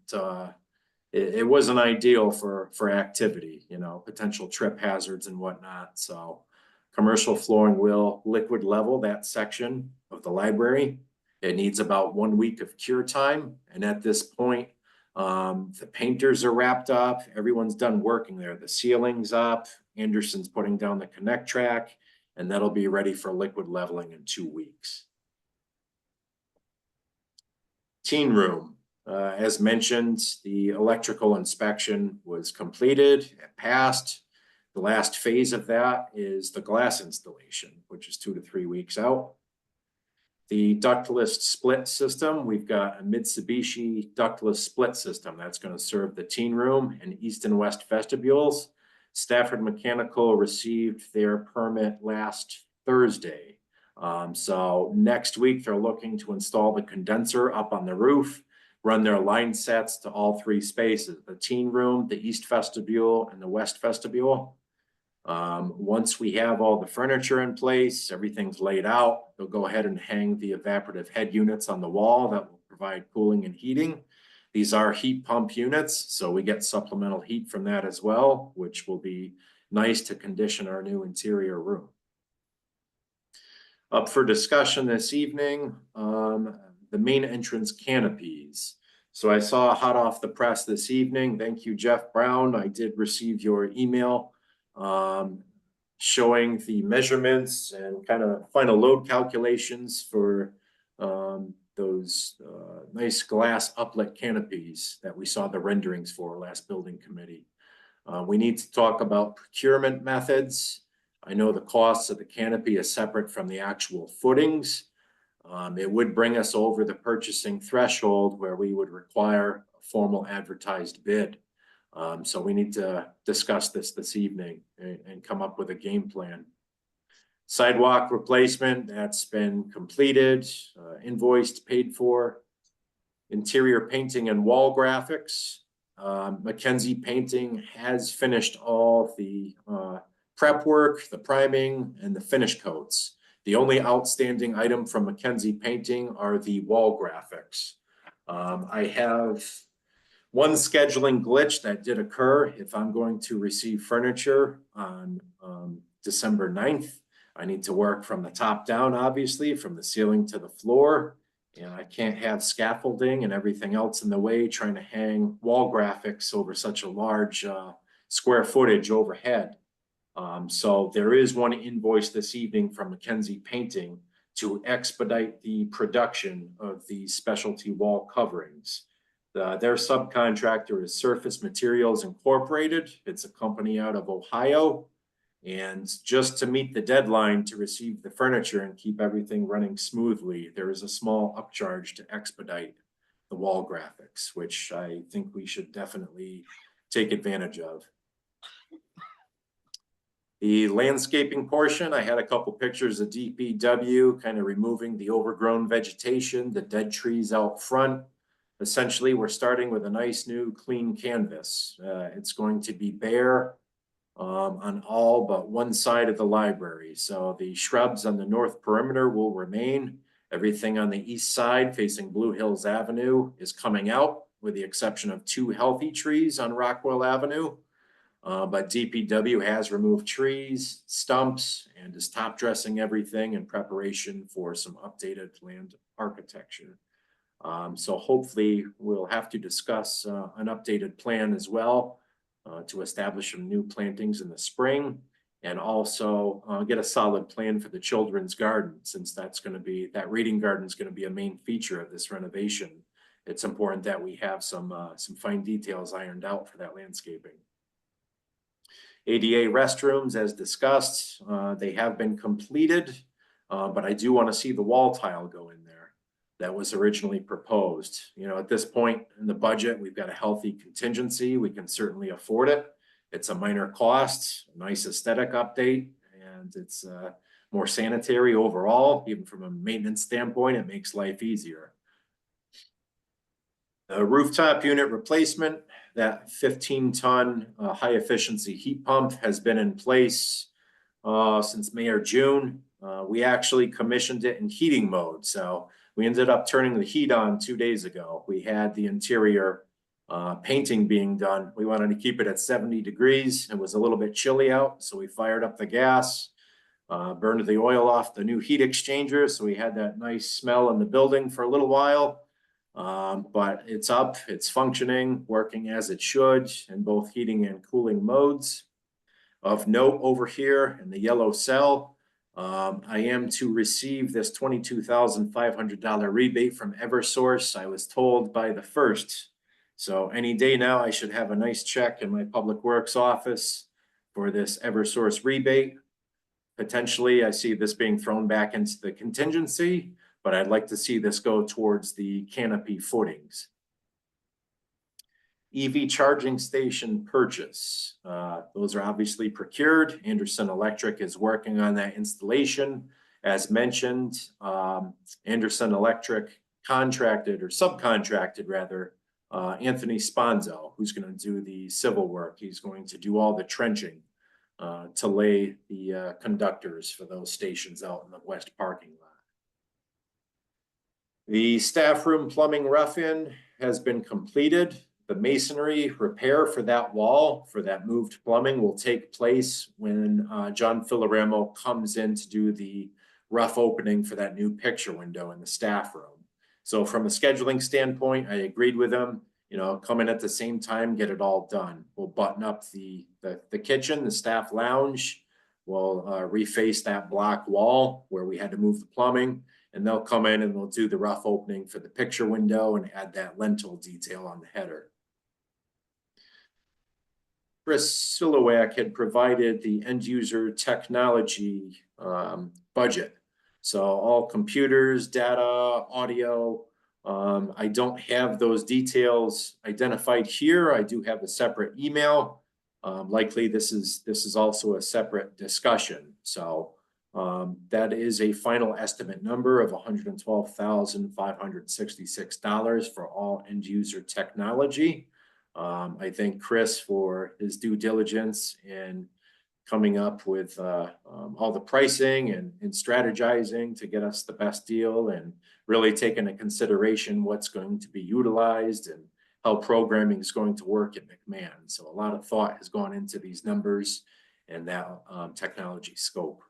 ideal for activity, potential trip hazards and whatnot. So commercial flooring will liquid level that section of the library. It needs about 1 week of cure time. And at this point, the painters are wrapped up. Everyone's done working there. The ceiling's up. Anderson's putting down the Connect Track, and that'll be ready for liquid leveling in 2 weeks. Teen room. As mentioned, the electrical inspection was completed, it passed. The last phase of that is the glass installation, which is 2 to 3 weeks out. The ductless split system, we've got a Mitsubishi ductless split system that's going to serve the teen room and east and west vestibules. Stafford Mechanical received their permit last Thursday. So next week, they're looking to install the condenser up on the roof, run their line sets to all 3 spaces, the teen room, the east vestibule, and the west vestibule. Once we have all the furniture in place, everything's laid out, they'll go ahead and hang the evaporative head units on the wall that will provide cooling and heating. These are heat pump units, so we get supplemental heat from that as well, which will be nice to condition our new interior room. Up for discussion this evening, the main entrance canopies. So I saw hot off the press this evening. Thank you, Jeff Brown. I did receive your email showing the measurements and kind of final load calculations for those nice glass uplit canopies that we saw the renderings for last building committee. We need to talk about procurement methods. I know the costs of the canopy is separate from the actual footings. It would bring us over the purchasing threshold where we would require a formal advertised bid. So we need to discuss this evening and come up with a game plan. Sidewalk replacement, that's been completed, invoiced, paid for. Interior painting and wall graphics. Mackenzie Painting has finished all the prep work, the priming, and the finish coats. The only outstanding item from Mackenzie Painting are the wall graphics. I have one scheduling glitch that did occur. If I'm going to receive furniture on December 9th, I need to work from the top down, obviously, from the ceiling to the floor. And I can't have scaffolding and everything else in the way trying to hang wall graphics over such a large square footage overhead. So there is one invoice this evening from Mackenzie Painting to expedite the production of these specialty wall coverings. Their subcontractor is Surface Materials Incorporated. It's a company out of Ohio. And just to meet the deadline to receive the furniture and keep everything running smoothly, there is a small upcharge to expedite the wall graphics, which I think we should definitely take advantage of. The landscaping portion, I had a couple pictures of DPW kind of removing the overgrown vegetation, the dead trees out front. Essentially, we're starting with a nice new clean canvas. It's going to be bare on all but one side of the library. So the shrubs on the north perimeter will remain. Everything on the east side facing Blue Hills Avenue is coming out with the exception of 2 healthy trees on Rockwell Avenue. But DPW has removed trees, stumps, and is top dressing everything in preparation for some updated land architecture. So hopefully we'll have to discuss an updated plan as well to establish some new plantings in the spring and also get a solid plan for the children's garden, since that's going to be, that reading garden is going to be a main feature of this renovation. It's important that we have some fine details ironed out for that landscaping. ADA restrooms, as discussed, they have been completed, but I do want to see the wall tile go in there. That was originally proposed. You know, at this point in the budget, we've got a healthy contingency. We can certainly afford it. It's a minor cost, a nice aesthetic update, and it's more sanitary overall. Even from a maintenance standpoint, it makes life easier. The rooftop unit replacement, that 15-ton high efficiency heat pump has been in place since May or June. We actually commissioned it in heating mode. So we ended up turning the heat on 2 days ago. We had the interior painting being done. We wanted to keep it at 70 degrees. It was a little bit chilly out, so we fired up the gas, burned the oil off the new heat exchanger. So we had that nice smell in the building for a little while. But it's up, it's functioning, working as it should in both heating and cooling modes. Of note over here in the yellow cell, I am to receive this $22,500 rebate from Eversource. I was told by the 1st. So any day now, I should have a nice check in my Public Works office for this Eversource rebate. Potentially, I see this being thrown back into the contingency, but I'd like to see this go towards the canopy footings. EV charging station purchase. Those are obviously procured. Anderson Electric is working on that installation. As mentioned, Anderson Electric contracted or subcontracted rather, Anthony Sponzo, who's going to do the civil work. He's going to do all the trenching to lay the conductors for those stations out in the west parking lot. The staff room plumbing rough-in, has been completed. The masonry repair for that wall, for that moved plumbing, will take place when John Filaramo comes in to do the rough opening for that new picture window in the staff room. So from a scheduling standpoint, I agreed with him, you know, come in at the same time, get it all done. We'll button up the kitchen, the staff lounge. We'll reface that block wall where we had to move the plumbing, and they'll come in and they'll do the rough opening for the picture window and add that lentil detail on the header. Chris Silowak had provided the end user technology budget. So all computers, data, audio. I don't have those details identified here. I do have a separate email. Likely this is also a separate discussion. So that is a final estimate number of $112,566 for all end user technology. I thank Chris for his due diligence in coming up with all the pricing and strategizing to get us the best deal, and really taking into consideration what's going to be utilized and how programming is going to work at McMahon. So a lot of thought has gone into these numbers and that technology scope.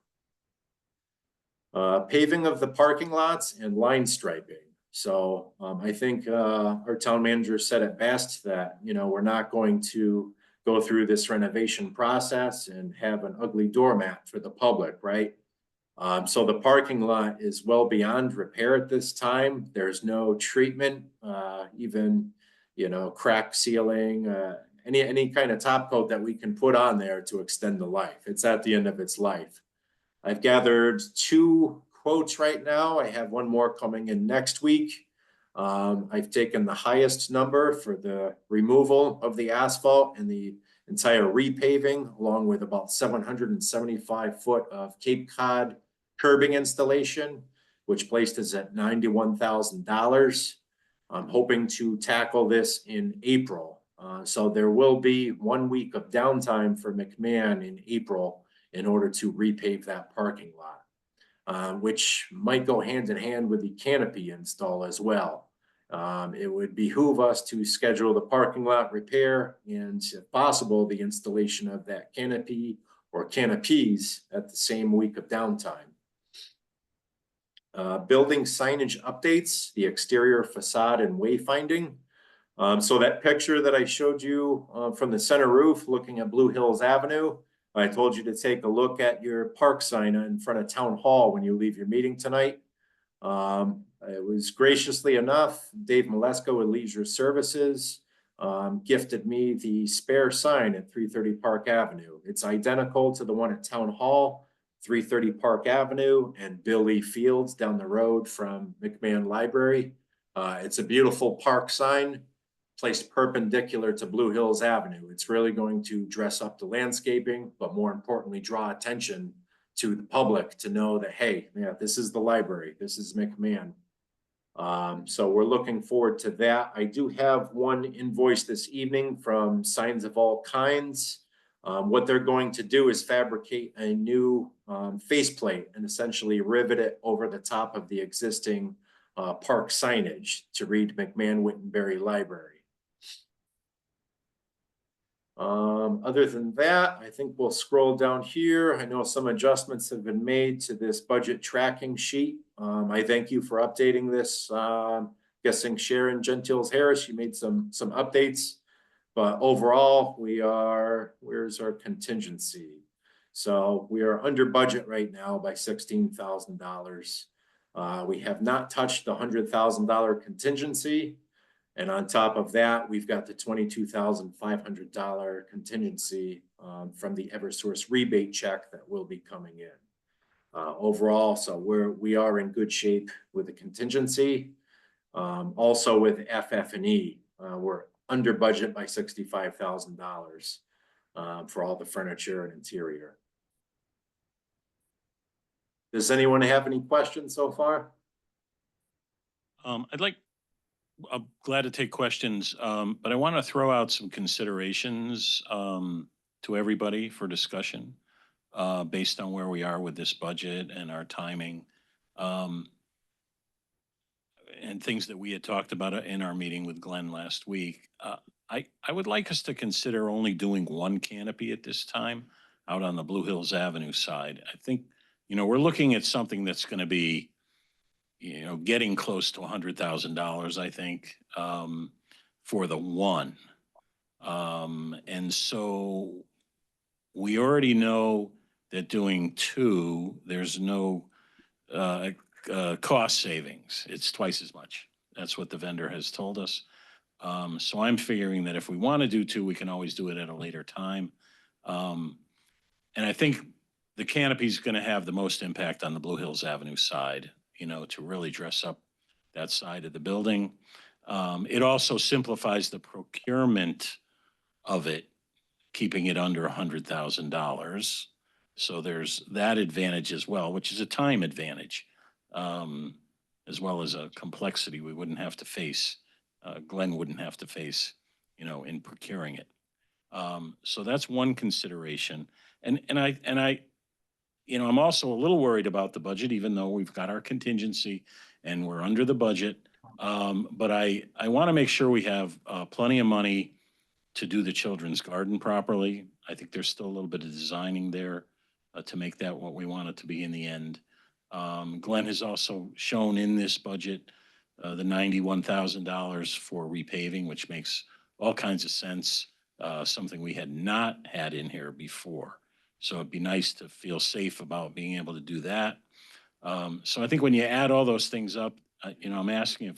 Paving of the parking lots and line striping. So I think our town manager said it best that, you know, we're not going to go through this renovation process and have an ugly doormat for the public, right? So the parking lot is well beyond repair at this time. There's no treatment, even, you know, crack sealing, any kind of top coat that we can put on there to extend the life. It's at the end of its life. I've gathered 2 quotes right now. I have one more coming in next week. I've taken the highest number for the removal of the asphalt and the entire repaving, along with about 775 foot of Cape Cod curbing installation, which placed us at $91,000. I'm hoping to tackle this in April. So there will be 1 week of downtime for McMahon in April in order to repave that parking lot, which might go hand in hand with the canopy install as well. It would behoove us to schedule the parking lot repair and, if possible, the installation of that canopy or canopies at the same week of downtime. Building signage updates, the exterior facade and wayfinding. So that picture that I showed you from the center roof looking at Blue Hills Avenue, I told you to take a look at your park sign in front of Town Hall when you leave your meeting tonight. It was graciously enough, Dave Malesko with Leisure Services gifted me the spare sign at 330 Park Avenue. It's identical to the one at Town Hall, 330 Park Avenue, and Billy Fields down the road from McMahon Library. It's a beautiful park sign placed perpendicular to Blue Hills Avenue. It's really going to dress up the landscaping, but more importantly, draw attention to the public to know that, hey, yeah, this is the library, this is McMahon. So we're looking forward to that. I do have one invoice this evening from Signs of All Kinds. What they're going to do is fabricate a new faceplate and essentially rivet it over the top of the existing park signage to read McMahon Wittenberry Library. Other than that, I think we'll scroll down here. I know some adjustments have been made to this budget tracking sheet. I thank you for updating this. Guessing Sharon Gentiles Harris, you made some updates, but overall where's our contingency? So we are under budget right now by $16,000. We have not touched the $100,000 contingency. And on top of that, we've got the $22,500 contingency from the Eversource rebate check that will be coming in. Overall, so we are in good shape with the contingency. Also with FF&E, we're under budget by $65,000 for all the furniture and interior. Does anyone have any questions so far? I'm glad to take questions, but I want to throw out some considerations to everybody for discussion based on where we are with this budget and our timing. and things that we had talked about in our meeting with Glenn last week, I would like us to consider only doing one canopy at this time out on the Blue Hills Avenue side. I think, we're looking at something that's gonna be, getting close to $100,000, I think, for the one. And so we already know that doing two, there's no cost savings. It's twice as much. That's what the vendor has told us. So I'm figuring that if we want to do two, we can always do it at a later time. And I think the canopy is going to have the most impact on the Blue Hills Avenue side, to really dress up that side of the building. It also simplifies the procurement of it, keeping it under $100,000. So there's that advantage as well, which is a time advantage, as well as a complexity we wouldn't have to face. Glenn wouldn't have to face, in procuring it. So that's one consideration. And I'm also a little worried about the budget, even though we've got our contingency and we're under the budget. But I want to make sure we have plenty of money to do the children's garden properly. I think there's still a little bit of designing there to make that what we want it to be in the end. Glenn has also shown in this budget the $91,000 for repaving, which makes all kinds of sense, something we had not had in here before. So it'd be nice to feel safe about being able to do that. So I think when you add all those things up, I'm asking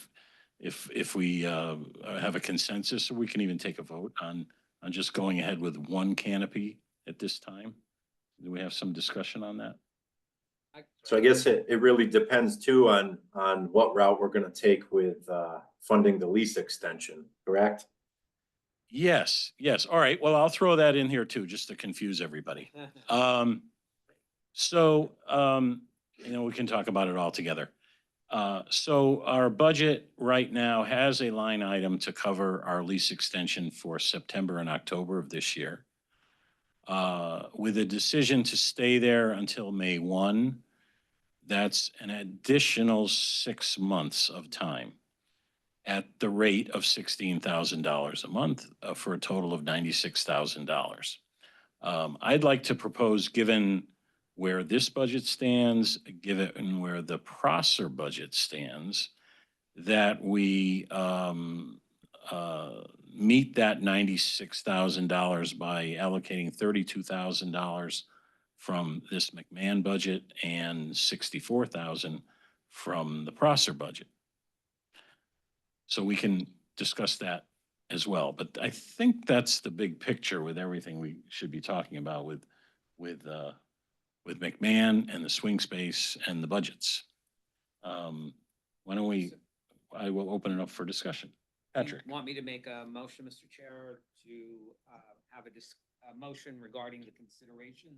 if we have a consensus, or we can even take a vote on just going ahead with one canopy at this time. Do we have some discussion on that? So I guess it really depends too on what route we're gonna take with funding the lease extension, correct? Yes, yes. All right. Well, I'll throw that in here too, just to confuse everybody. So, we can talk about it all together. So our budget right now has a line item to cover our lease extension for September and October of this year. With a decision to stay there until May 1, that's an additional 6 months of time at the rate of $16,000 a month for a total of $96,000. I'd like to propose, given where this budget stands, given where the Prosser budget stands, that we meet that $96,000 by allocating $32,000 from this McMahon budget and $64,000 from the Prosser budget. So we can discuss that as well. But I think that's the big picture with everything we should be talking about with McMahon and the swing space and the budgets. Why don't I will open it up for discussion. Patrick. Want me to make a motion, Mr. Chair, to have a motion regarding the consideration?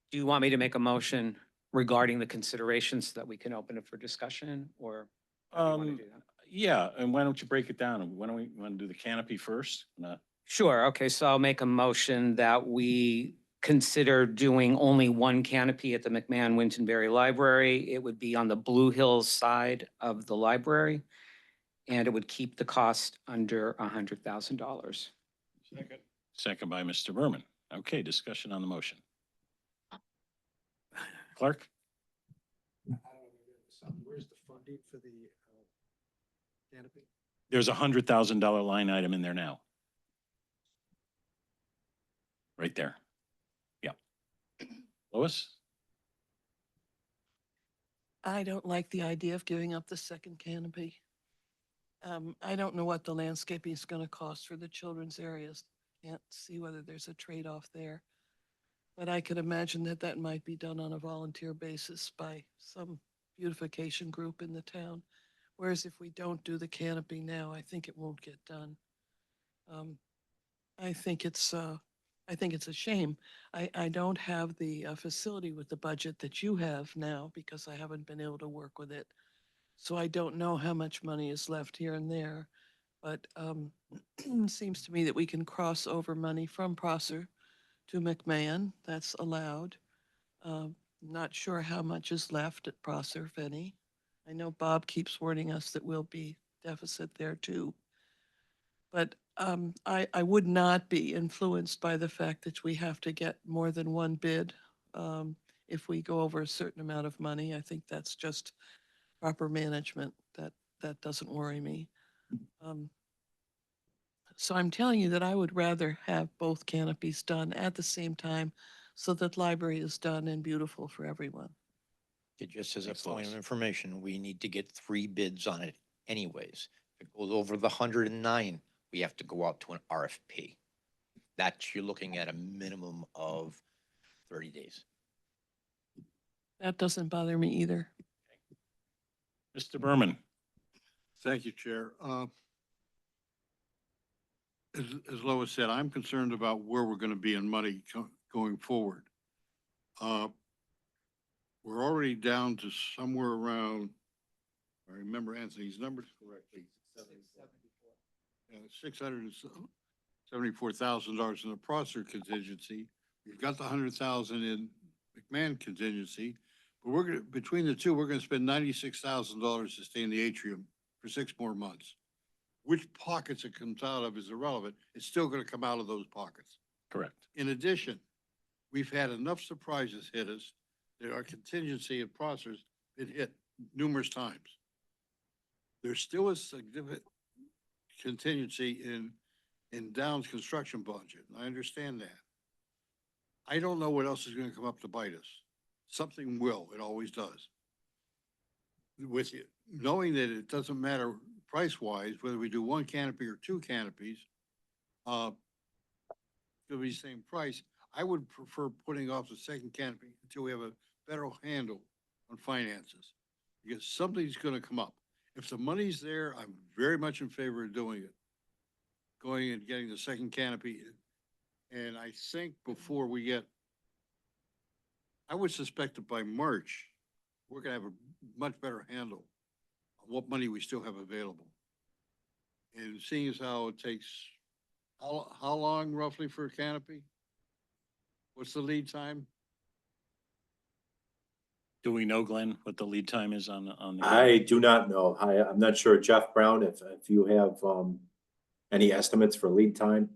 Do you want me to make a motion regarding the considerations so that we can open it for discussion, or? how do you wanna do that? Yeah, and why don't you break it down? Why don't we want to do the canopy first? Sure, okay, so I'll make a motion that we consider doing only one canopy at the McMahon Wintonberry Library. It would be on the Blue Hills side of the library, and it would keep the cost under $100,000. Second by Mr. Berman. Okay, discussion on the motion. Clark? Where's the funding for the canopy? There's a $100,000 line item in there now. Right there. Yeah. Lois? I don't like the idea of giving up the second canopy. I don't know what the landscaping is going to cost for the children's areas. Can't see whether there's a trade-off there. But I could imagine that might be done on a volunteer basis by some beautification group in the town. Whereas if we don't do the canopy now, I think it won't get done. I think it's a shame. I don't have the facility with the budget that you have now because I haven't been able to work with it. So I don't know how much money is left here and there, but it seems to me that we can cross over money from Prosser to McMahon. That's allowed. Not sure how much is left at Prosser, if any. I know Bob keeps warning us that we'll be deficit there too. But I would not be influenced by the fact that we have to get more than one bid. If we go over a certain amount of money, I think that's just proper management. That doesn't worry me. So I'm telling you that I would rather have both canopies done at the same time so that library is done and beautiful for everyone. Just as a Thanks, point Lois. of information, we need to get 3 bids on it anyways. If it goes over the 109, we have to go out to an RFP. That you're looking at a minimum of 30 days. That doesn't bother me either. Mr. Berman, Thank you, Chair. As Lois said, I'm concerned about where we're gonna be in money going forward. We're already down to somewhere around, if I remember Anthony's numbers correctly. $674,000 in the Prosser contingency. We've got the 100,000 in McMahon contingency, but we're gonna, between the two, we're gonna spend $96,000 to stay in the atrium for 6 more months. Which pockets it comes out of is irrelevant. It's still gonna come out of those pockets. correct. In addition, we've had enough surprises hit us that our contingency of Prosser's been hit numerous times. There's still a significant contingency in Downs' construction budget. I understand that. I don't know what else is gonna come up to bite us. Something will, it always does. With you, knowing that it doesn't matter price-wise, whether we do 1 canopy or 2 canopies, it'll be the same price. I would prefer putting off the second canopy until we have a better handle on finances. Because something's gonna come up. If the money's there, I'm very much in favor of doing it. Going and getting the second canopy. And I think before we get, I would suspect that by March, we're gonna have a much better handle on what money we still have available. And seeing as how it takes, how long roughly for a canopy? What's the lead time? Do we know, Glenn, what the lead time is on the? I do not know. I'm not sure, Jeff Brown, if you have, any estimates for lead time?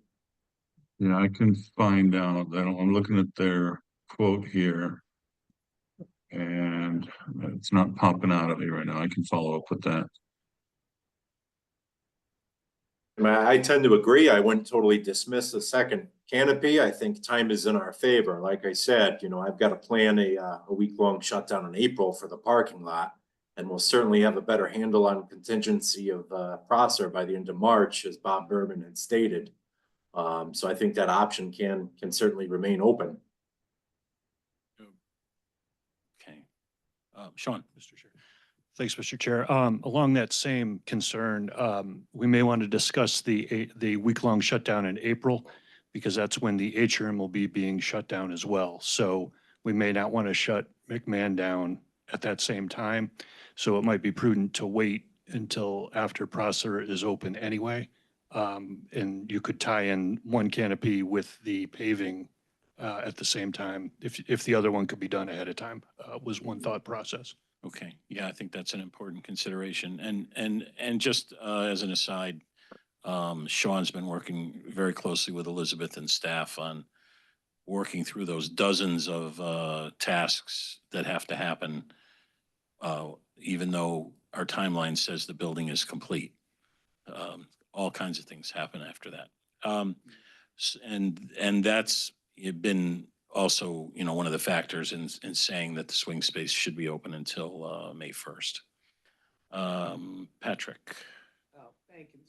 Yeah, I can find out. I'm looking at their quote here. And it's not popping out at me right now. I can follow up with that. I tend to agree. I wouldn't totally dismiss the second canopy. I think time is in our favor. Like I said, I've got to plan a week-long shutdown in April for the parking lot. And we'll certainly have a better handle on contingency of Prosser by the end of March, as Bob Berman had stated. So I think that option can certainly remain open. Okay. Sean? Mr. Chair. Thanks, Mr. Chair. Along that same concern, we may want to discuss the week-long shutdown in April, because that's when the atrium will be being shut down as well. So we may not want to shut McMahon down at that same time. So it might be prudent to wait until after Prosser is open anyway. And you could tie in 1 canopy with the paving at the same time, if the other one could be done ahead of time, was one thought process. Okay, yeah, I think that's an important consideration. And just as an aside, Sean's been working very closely with Elizabeth and staff on working through those dozens of tasks that have to happen, even though our timeline says the building is complete. All kinds of things happen after that. And that's been also, one of the factors in saying that the swing space should be open until May 1st. Patrick? Oh, thank you.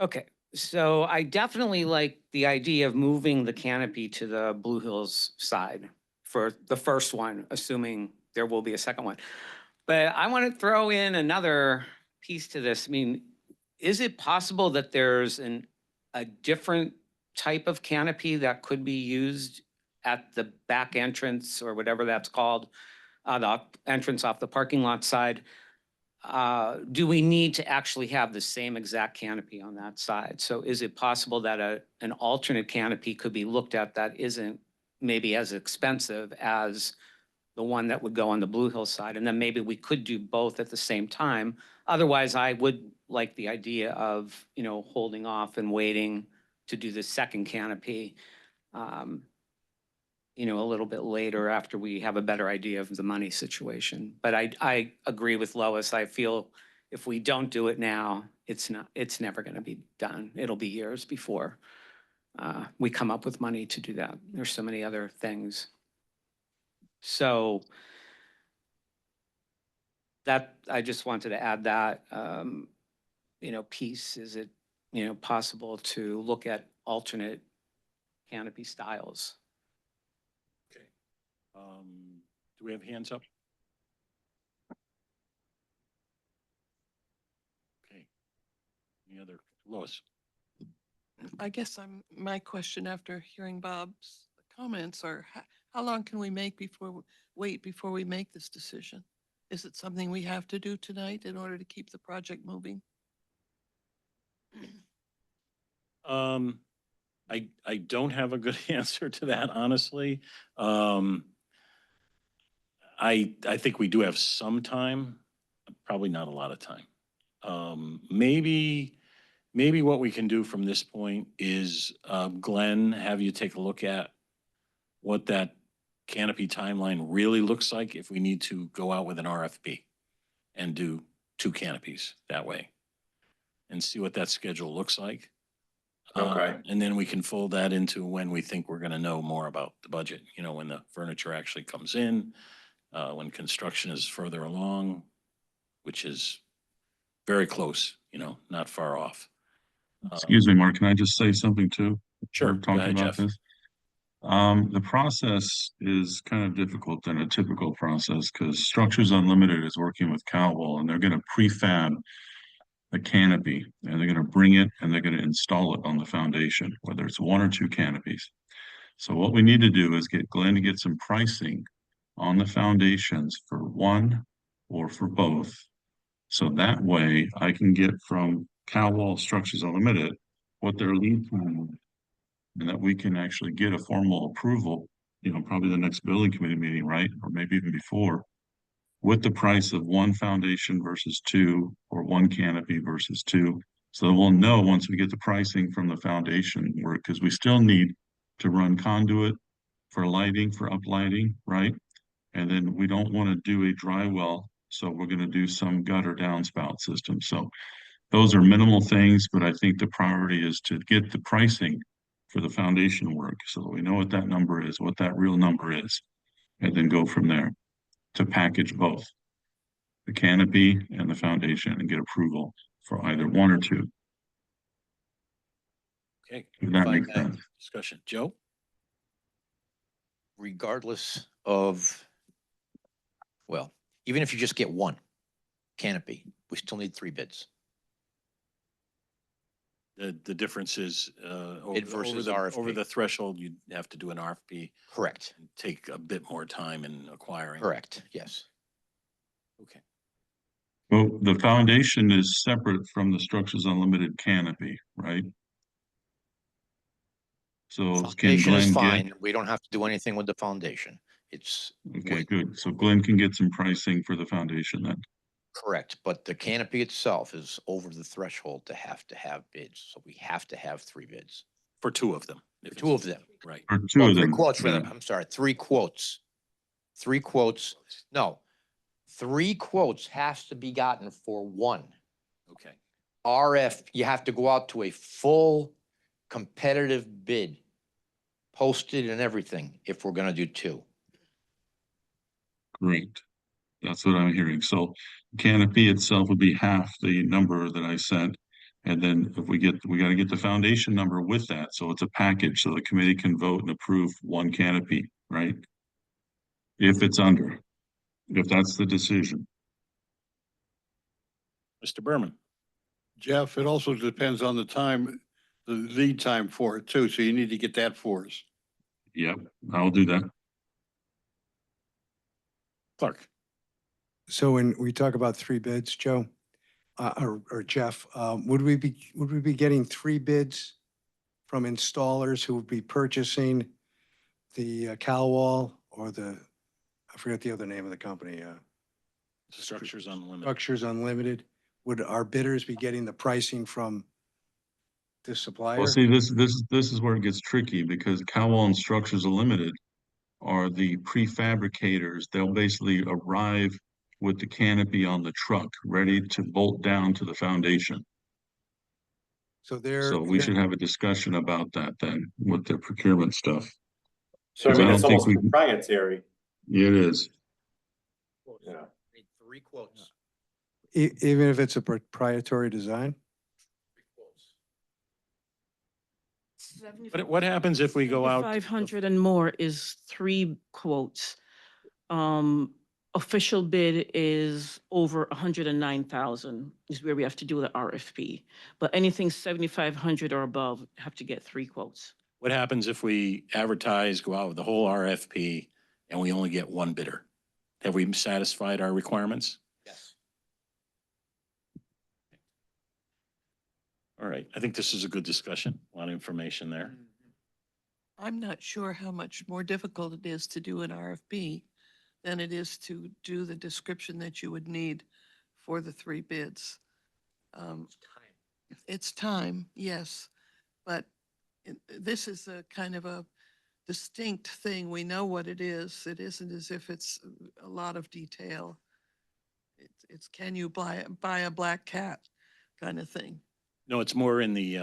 Okay, so I definitely like the idea of moving the canopy to the Blue Hills side for the first one, assuming there will be a second one. But I want to throw in another piece to this. I mean, is it possible that there's a different type of canopy that could be used at the back entrance or whatever that's called, the entrance off the parking lot side? Do we need to actually have the same exact canopy on that side? So is it possible that an alternate canopy could be looked at that isn't maybe as expensive as the one that would go on the Blue Hill side, and then maybe we could do both at the same time. Otherwise, I would like the idea of, holding off and waiting to do the second canopy, a little bit later after we have a better idea of the money situation. But I agree with Lois. I feel if we don't do it now, it's never going to be done. It'll be years before we come up with money to do that. There's so many other things. So that, I just wanted to add that, piece. Is it, possible to look at alternate canopy styles? Okay. Do we have hands up? Okay. Any other, Lois? I guess my question after hearing Bob's comments are, how long can we wait before we make this decision? Is it something we have to do tonight in order to keep the project moving? I don't have a good answer to that, honestly. I think we do have some time, probably not a lot of time. Maybe what we can do from this point is, Glenn, have you take a look at what that canopy timeline really looks like if we need to go out with an RFP and do 2 canopies that way and see what that schedule looks like. Okay. And then we can fold that into when we think we're gonna know more about the budget, when the furniture actually comes in, when construction is further along, which is very close, not far off. Excuse me, Mark, can I just say something too? Sure, We're go talking ahead, about Jeff. this. The process is kind of difficult than a typical process because Structures Unlimited is working with Cowell and they're gonna prefab the canopy and they're gonna bring it and they're gonna install it on the foundation, whether it's 1 or 2 canopies. So what we need to do is get Glenn to get some pricing on the foundations for 1 or for both. So that way I can get from Cowell Structures Unlimited what their lead time is, and that we can actually get a formal approval, probably the next building committee meeting, right? Or maybe even before, with the price of 1 foundation versus 2, or 1 canopy versus 2. So we'll know once we get the pricing from the foundation work, because we still need to run conduit for lighting, for uplighting, right? And then we don't want to do a dry well, so we're going to do some gutter downspout system. So those are minimal things, but I think the priority is to get the pricing for the foundation work so that we know what that number is, what that real number is, and then go from there to package both the canopy and the foundation and get approval for either 1 or 2. Okay. If that fine, makes sense. Discussion. Joe? Regardless of, well, even if you just get 1 canopy, we still need 3 bids. The difference is, Bid versus over RFP. the threshold, you'd have to do an RFP Correct, and take a bit more time in acquiring. correct, yes. Okay. Well, the foundation is separate from the Structures Unlimited canopy, right? So can Foundation is Glenn get, fine. We don't have to do anything with the foundation. It's okay, good. So Glenn can get some pricing for the foundation then. correct, but the canopy itself is over the threshold to have bids. So we have to have 3 bids. For 2 of them. if For 2 of it's- them. Right. Or 2 Well, of 3 them. quotes, rather. yeah. I'm sorry, 3 quotes. 3 quotes. No, 3 quotes has to be gotten for 1. Okay. You have to go out to a full competitive bid, posted and everything, if we're gonna do 2. Great. That's what I'm hearing. So canopy itself would be half the number that I sent. And then if we gotta get the foundation number with that. So it's a package so the committee can vote and approve 1 canopy, right? If it's under, if that's the decision. Mr. Berman? Jeff, it also depends on the lead time for it too, so you need to get that for us. Yep, I'll do that. Clark? So when we talk about 3 bids, Joe, or Jeff, would we be getting 3 bids from installers who would be purchasing the cow wall or the forget the other name of the company, Structures Unlimited. Structures Unlimited. Would our bidders be getting the pricing from the supplier? Well, see, this is where it gets tricky because Cowell and Structures Unlimited are the prefabricators. They'll basically arrive with the canopy on the truck, ready to bolt down to the foundation. So they're. So we should have a discussion about that then with the procurement stuff. So I 'Cause I mean, it's don't think almost we can- proprietary. It is. Yeah. Need 3 quotes. Even if it's a proprietary design? What happens if we go out? 500 and more is 3 quotes. Official bid is over 109,000 is where we have to do the RFP. But anything 7,500 or above have to get 3 quotes. What happens if we advertise, go out with the whole RFP and we only get one bidder? Have we satisfied our requirements? Yes. All right, I think this is a good discussion, a lot of information there. I'm not sure how much more difficult it is to do an RFP than it is to do the description that you would need for the 3 bids. It's time, yes, but this is a kind of a distinct thing. We know what it is. It isn't as if it's a lot of detail. It's can you buy a black cat kind of thing, No, it's more in the,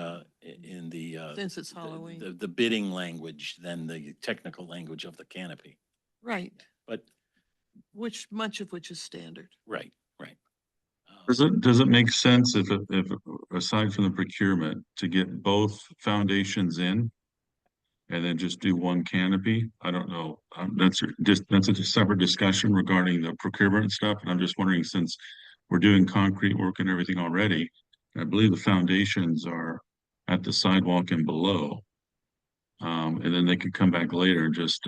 since it's Halloween. the bidding language than the technical language of the canopy. Right, But, much of which is standard. right, right. Does it make sense if aside from the procurement, to get both foundations in? And then just do one canopy? I don't know. That's a separate discussion regarding the procurement stuff. And I'm just wondering, since we're doing concrete work and everything already, I believe the foundations are at the sidewalk and below. And then they could come back later and just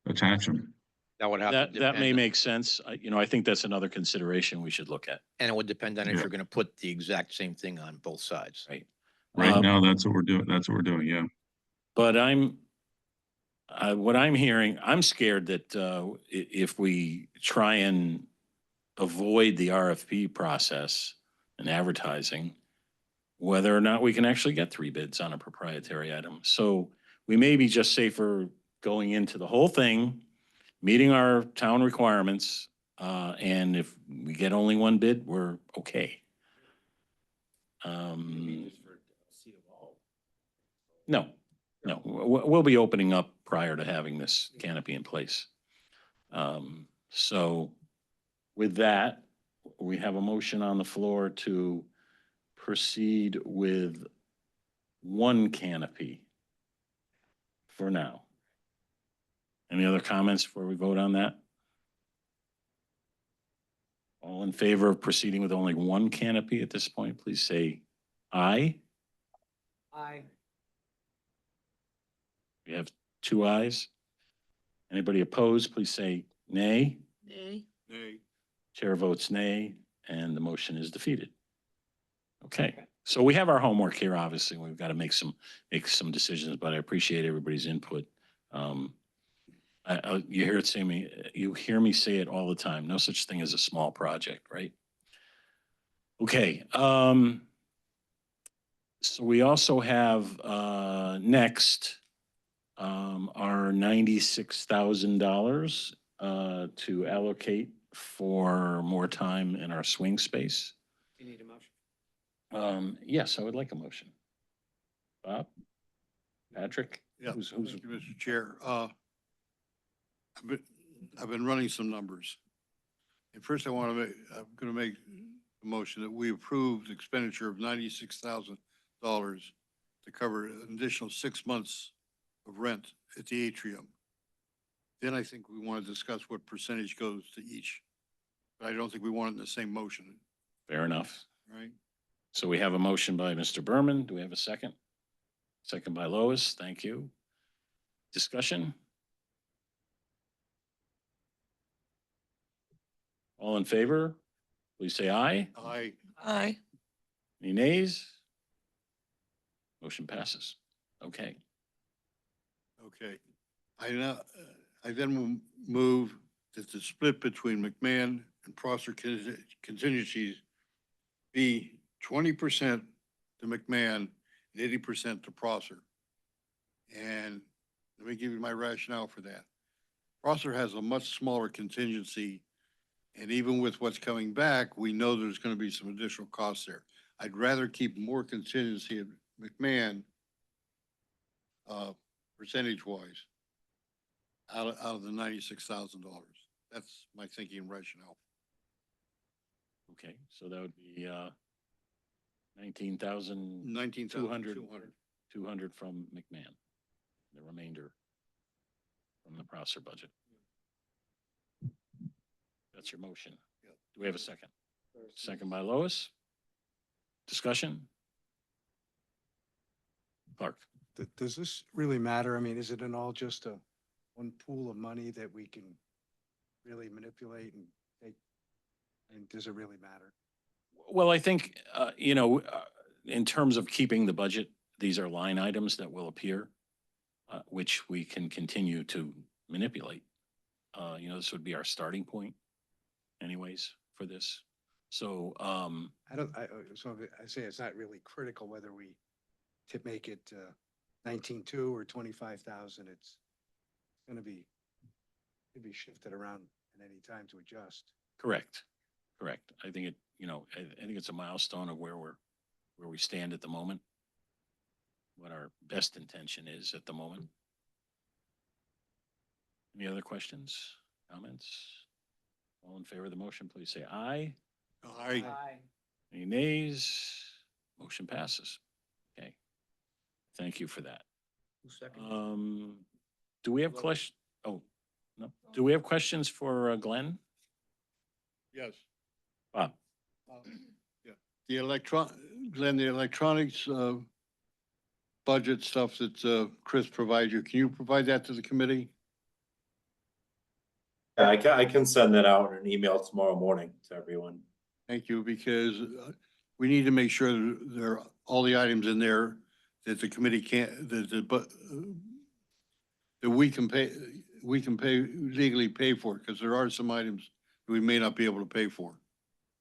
attach them. That would have to That may depend, make sense. I think that's another consideration we should look at. and it would depend on if Yeah. you're gonna put the exact same thing on both sides. Right. Right Um, now, that's what we're doing. That's what we're doing. Yeah. But what I'm hearing, I'm scared that if we try and avoid the RFP process and advertising, whether or not we can actually get 3 bids on a proprietary item. So we may be just safer going into the whole thing, meeting our town requirements, and if we get only 1 bid, we're okay. No, no, we'll be opening up prior to having this canopy in place. So with that, we have a motion on the floor to proceed with 1 canopy for now. Any other comments before we vote on that? All in favor of proceeding with only 1 canopy at this point, please say aye. Aye. We have 2 ayes. Anybody opposed, please say nay. Nay. Nay. Chair votes nay, and the motion is defeated. Okay, so we have our homework here, obviously. We've got to make some decisions, but I appreciate everybody's input. You hear me say it all the time. No such thing as a small project, right? Okay, so we also have, next, our $96,000, to allocate for more time in our swing space. You need a motion? Yes, I would like a motion. Bob? Patrick? Yeah, Who's, thank you, Mr. Chair. I've been running some numbers. And first I'm gonna make a motion that we approve the expenditure of $96,000 to cover an additional 6 months of rent at the atrium. Then I think we want to discuss what percentage goes to each. But I don't think we want it in the same motion, Fair enough. right? So we have a motion by Mr. Berman. Do we have a second? Second by Lois. Thank you. Discussion? All in favor? Please say aye. Aye. Any nays? Motion passes. Okay. Okay. I now, I then will move that the split between McMahon and Prosser contingencies be 20% to McMahon and 80% to Prosser. And let me give you my rationale for that. Prosser has a much smaller contingency, and even with what's coming back, we know there's going to be some additional costs there. I'd rather keep more contingency at McMahon, percentage-wise, out of the $96,000. That's my thinking and rationale. Okay, so that would be 19,200 $19,200. 200 from McMahon. The remainder from the Prosser budget. That's your motion. Yep. Do we have a second? Second by Lois. Discussion? Clark? Does this really matter? I mean, is it in all just one pool of money that we can really manipulate and take? And does it really matter? Well, I think, in terms of keeping the budget, these are line items that will appear, which we can continue to manipulate. This would be our starting point anyways for this. So, So I say it's not really critical whether we make it 19.2 or 25,000. It's going to be, could be shifted around at any time to adjust. correct. I think I think it's a milestone of where we stand at the moment. What our best intention is at the moment. Any other questions, comments? All in favor of the motion, please say aye. Aye. Any nays? Motion passes. Okay. Thank you for that. Do we have questions? Oh, no. Do we have questions for Glenn? Yes. Bob? Yeah. Glenn, the electronics, budget stuff that, Chris provides you, can you provide that to the committee? Yeah, I can send that out in an email tomorrow morning to everyone. Thank you, because we need to make sure that there are all the items in there that the committee can't, that we can legally pay for, because there are some items that we may not be able to pay for.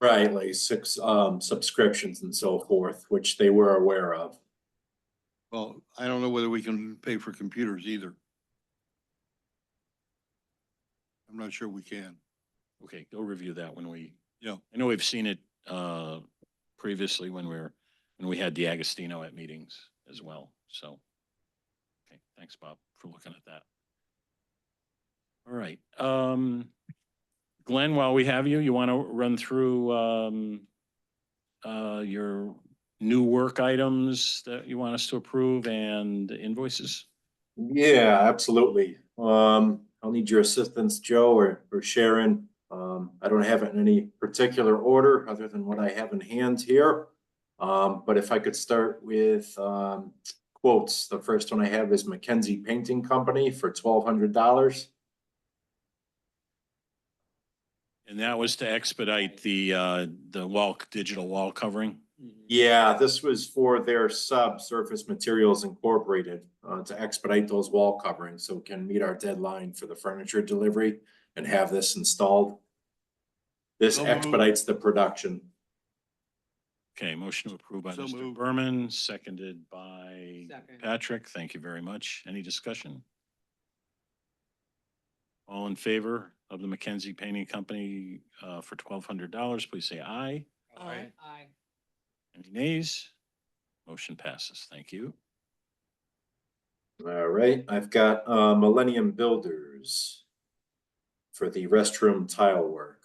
Right, like 6 subscriptions and so forth, which they were aware of. Well, I don't know whether we can pay for computers either. I'm not sure we can. Okay, go review that when we, Yeah. I know we've seen it previously when we had the Agostino at meetings as well, so. Okay, thanks, Bob, for looking at that. All right, Glenn, while we have you, you want to run through your new work items that you want us to approve and invoices? Yeah, absolutely. I'll need your assistance, Joe or Sharon. I don't have it in any particular order other than what I have in hand here. But if I could start with quotes. The first one I have is Mackenzie Painting Company for $1,200. And that was to expedite the digital wall covering? Yeah, this was for their Surface Materials Incorporated to expedite those wall coverings so we can meet our deadline for the furniture delivery and have this installed. This So moved. expedites the production. Okay, motion to approve by So Mr. moved. Berman, seconded by Second. Patrick. Thank you very much. Any discussion? All in favor of the Mackenzie Painting Company for $1,200, please say aye. Aye. Any nays? Motion passes. Thank you. All right, I've got Millennium Builders for the restroom tile work.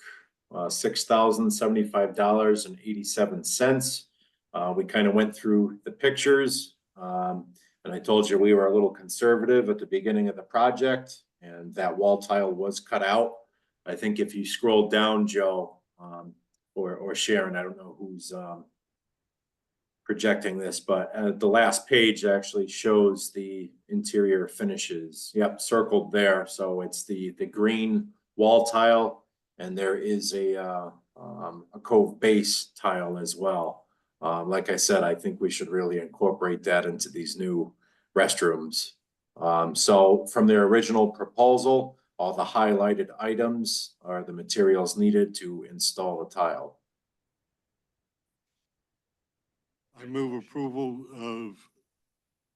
$6,075.87. We kind of went through the pictures, and I told you we were a little conservative at the beginning of the project, and that wall tile was cut out. I think if you scroll down, Joe, or Sharon, I don't know who's projecting this, but the last page actually shows the interior finishes. Yep, circled there. So it's the green wall tile, and there is a cove base tile as well. Like I said, I think we should really incorporate that into these new restrooms. So from their original proposal, All the highlighted items are the materials needed to install a tile. I move approval of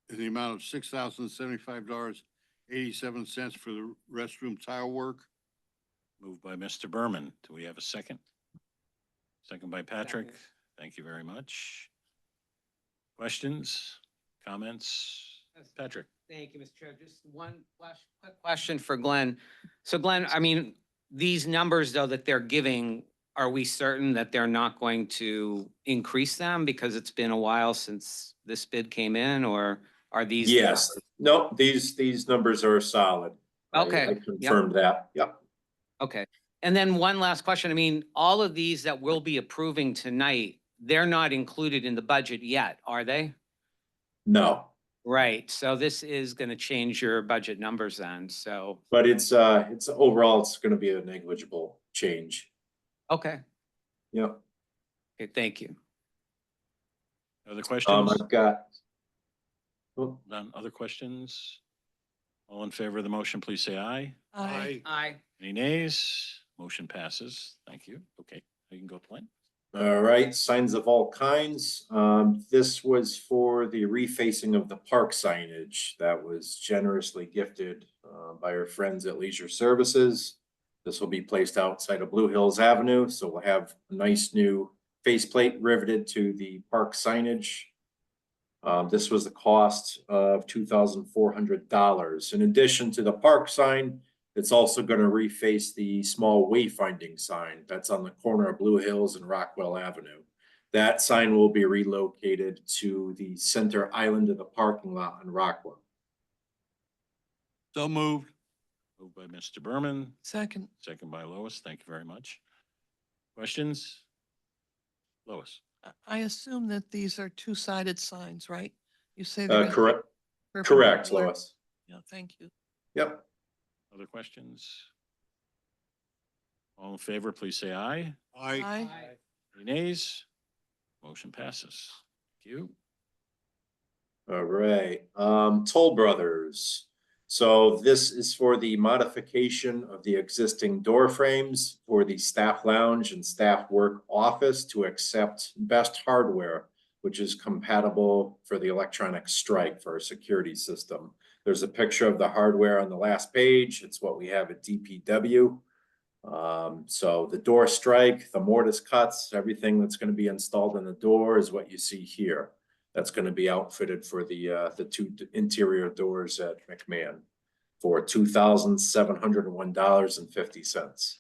in the amount of $6,075.87 for the restroom tile work. Moved by Mr. Berman. Do we have a second? Second by Patrick. Second. Thank you very much. Questions, comments? Patrick? Thank you, Mr. Chair. Just one quick question for Glenn. So Glenn, I mean, these numbers though that they're giving, are we certain that they're not going to increase them because it's been a while since this bid came in, or are these? the Yes, no, these numbers are solid. Okay, I yep. confirmed that, yep. Okay. And then one last question. I mean, all of these that we'll be approving tonight, they're not included in the budget yet, are they? No, Right. So this is going to change your budget numbers then. So, but it's overall, it's gonna be a negligible change. okay. Yep. Okay, thank you. Other questions? I've got. Oh, None. Other questions? All in favor of the motion, please say aye. Aye. Aye. Any nays? Motion passes. Thank you. Okay, you can go, Glenn. All right, signs of all kinds. This was for the refacing of the park signage that was generously gifted by our friends at Leisure Services. This will be placed outside of Blue Hills Avenue, so we'll have a nice new faceplate riveted to the park signage. This was the cost of $2,400. In addition to the park sign, it's also going to reface the small wayfinding sign that's on the corner of Blue Hills and Rockwell Avenue. That sign will be relocated to the center island of the parking lot in Rockwell. So moved. Moved by Mr. Berman, Second. second by Lois. Thank you very much. Questions? Lois? I assume that these are two-sided signs, right? You say they're gonna be Correct, perpendicular. Lois. Yeah, thank you. Yep. Other questions? All in favor, please say aye. Aye. Any nays? Motion passes. Thank you. All right, Toll Brothers. So this is for the modification of the existing door frames for the staff lounge and staff work office to accept best hardware, which is compatible for the electronic strike for our security system. There's a picture of the hardware on the last page. It's what we have at DPW. So the door strike, the mortise cuts, everything that's going to be installed in the door is what you see here. That's going to be outfitted for the two interior doors at McMahon for $2,701.50.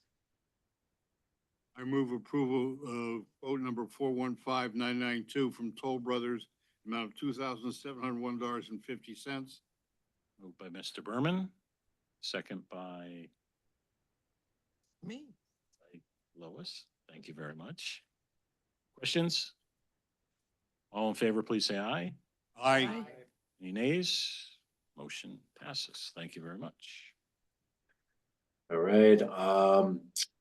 I move approval of vote number 415992 from Toll Brothers, amount of $2,701.50. Moved by Mr. Berman, second by Me. Lois. Thank you very much. Questions? All in favor, please say aye. Aye. Any nays? Motion passes. Thank you very much. All right,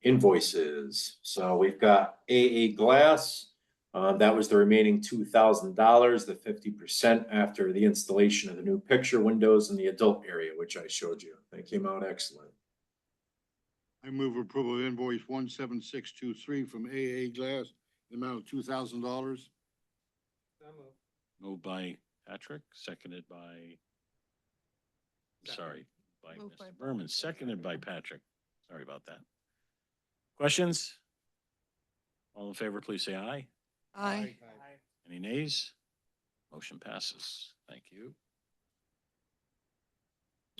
invoices. So we've got AA Glass. That was the remaining $2,000, the 50% after the installation of the new picture windows in the adult area, which I showed you. That came out excellent. I move approval of invoice 17623 from AA Glass, the amount of $2,000. Moved by Patrick, seconded by, sorry, by Moved by Mr. Berman, seconded by Patrick. Sorry about that. Questions? All in favor, please say aye. Aye. Any nays? Motion passes. Thank you.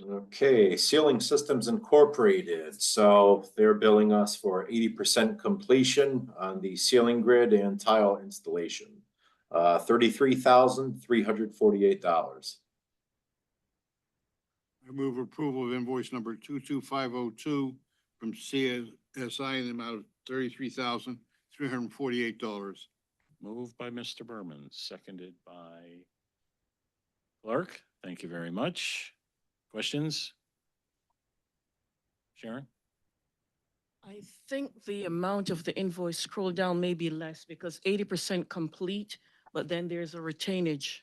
Okay, Ceiling Systems Incorporated. So they're billing us for 80% completion on the ceiling grid and tile installation. $33,348. I move approval of invoice number 22502 from CSI in the amount of $33,348. Moved by Mr. Berman, seconded by Clark. Thank you very much. Questions? Sharon? I think the amount of the invoice, scroll down, may be less because 80% complete, but then there's a retainage.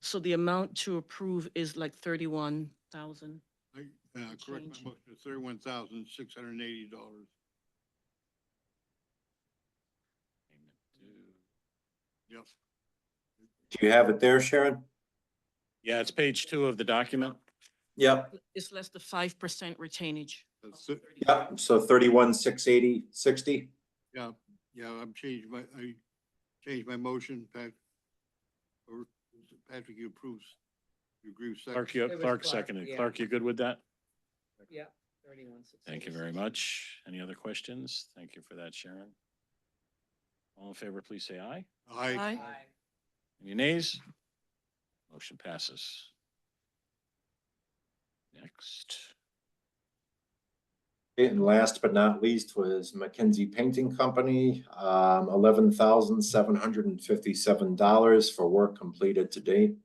So the amount to approve is like 31,000. I Correct my Change. motion to $31,680. Yep. Do you have it there, Sharon? Yeah, it's page 2 of the document. Yep, It's less the 5% retainage. That's it. yep, so 31,680.60. Yeah, I changed my motion, Pat. Or Patrick, you approves. You agree with second? Clark seconded. yeah. Clark, you good with that? Yeah, 31. Thank you very much. Any other questions? Thank you for that, Sharon. All in favor, please say aye. Aye. Any nays? Motion passes. Next. And last but not least was McKenzie Painting Company, $11,757 for work completed to date.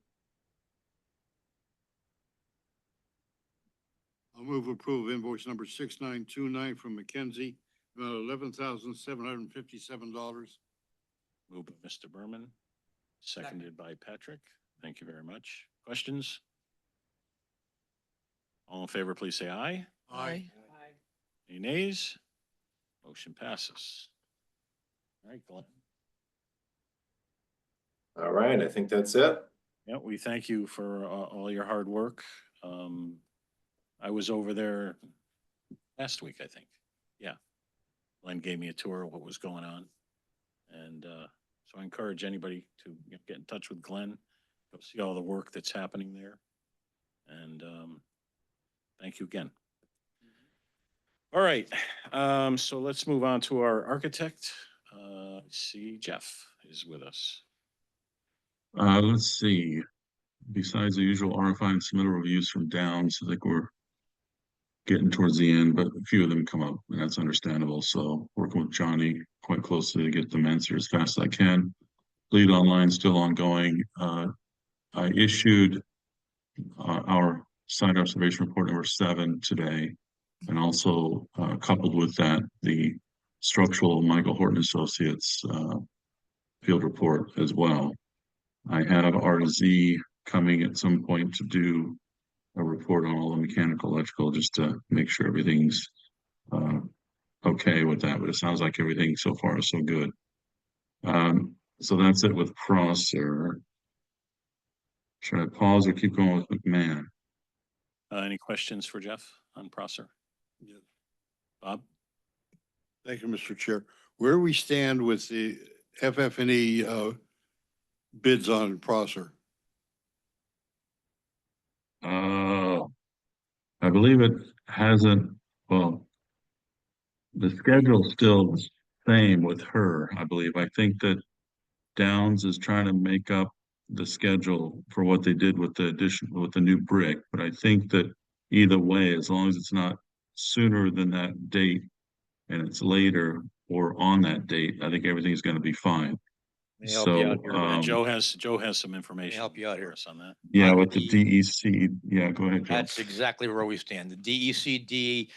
I'll move approve invoice number 6929 from McKenzie, $11,757. Moved by Mr. Berman, seconded by Patrick. Thank you very much. Questions? All in favor, please say aye. Aye. Any nays? Motion passes. All right, Glenn. All right, I think that's it. Yeah, we thank you for all your hard work. I was over there last week, I think. Yeah. Glenn gave me a tour of what was going on. And so I encourage anybody to get in touch with Glenn, go see all the work that's happening there. And thank you again. All right, so let's move on to our architect. I see Jeff is with us. Let's see. Besides the usual RFI and submittal reviews from Downs, I think we're getting towards the end, but a few of them come up, and that's understandable. So working with Johnny quite closely to get them answered as fast as I can. Lead online still ongoing. I issued our site observation report number 7 today, and also coupled with that, the structural Michael Horton Associates field report as well. I have RZ coming at some point to do a report on all the mechanical, electrical, just to make sure everything's okay with that. But it sounds like everything so far is so good. So that's it with Prosser. Should I pause or keep going with McMahon? Any questions for Jeff on Prosser? Yes. Bob? Thank you, Mr. Chair. Where do we stand with the FF&E bids on Prosser? I believe it hasn't, well, the schedule's still the same with her, I believe. I think that Downs is trying to make up the schedule for what they did with the addition, with the new brick. But I think that either way, as long as it's not sooner than that date and it's later or on that date, I think everything's going to be fine. May I help you out So, here? Joe has some information. help you out for here? us on that. yeah, on with the the- DEC, yeah, go ahead, Joe. That's exactly where we stand. The DECD,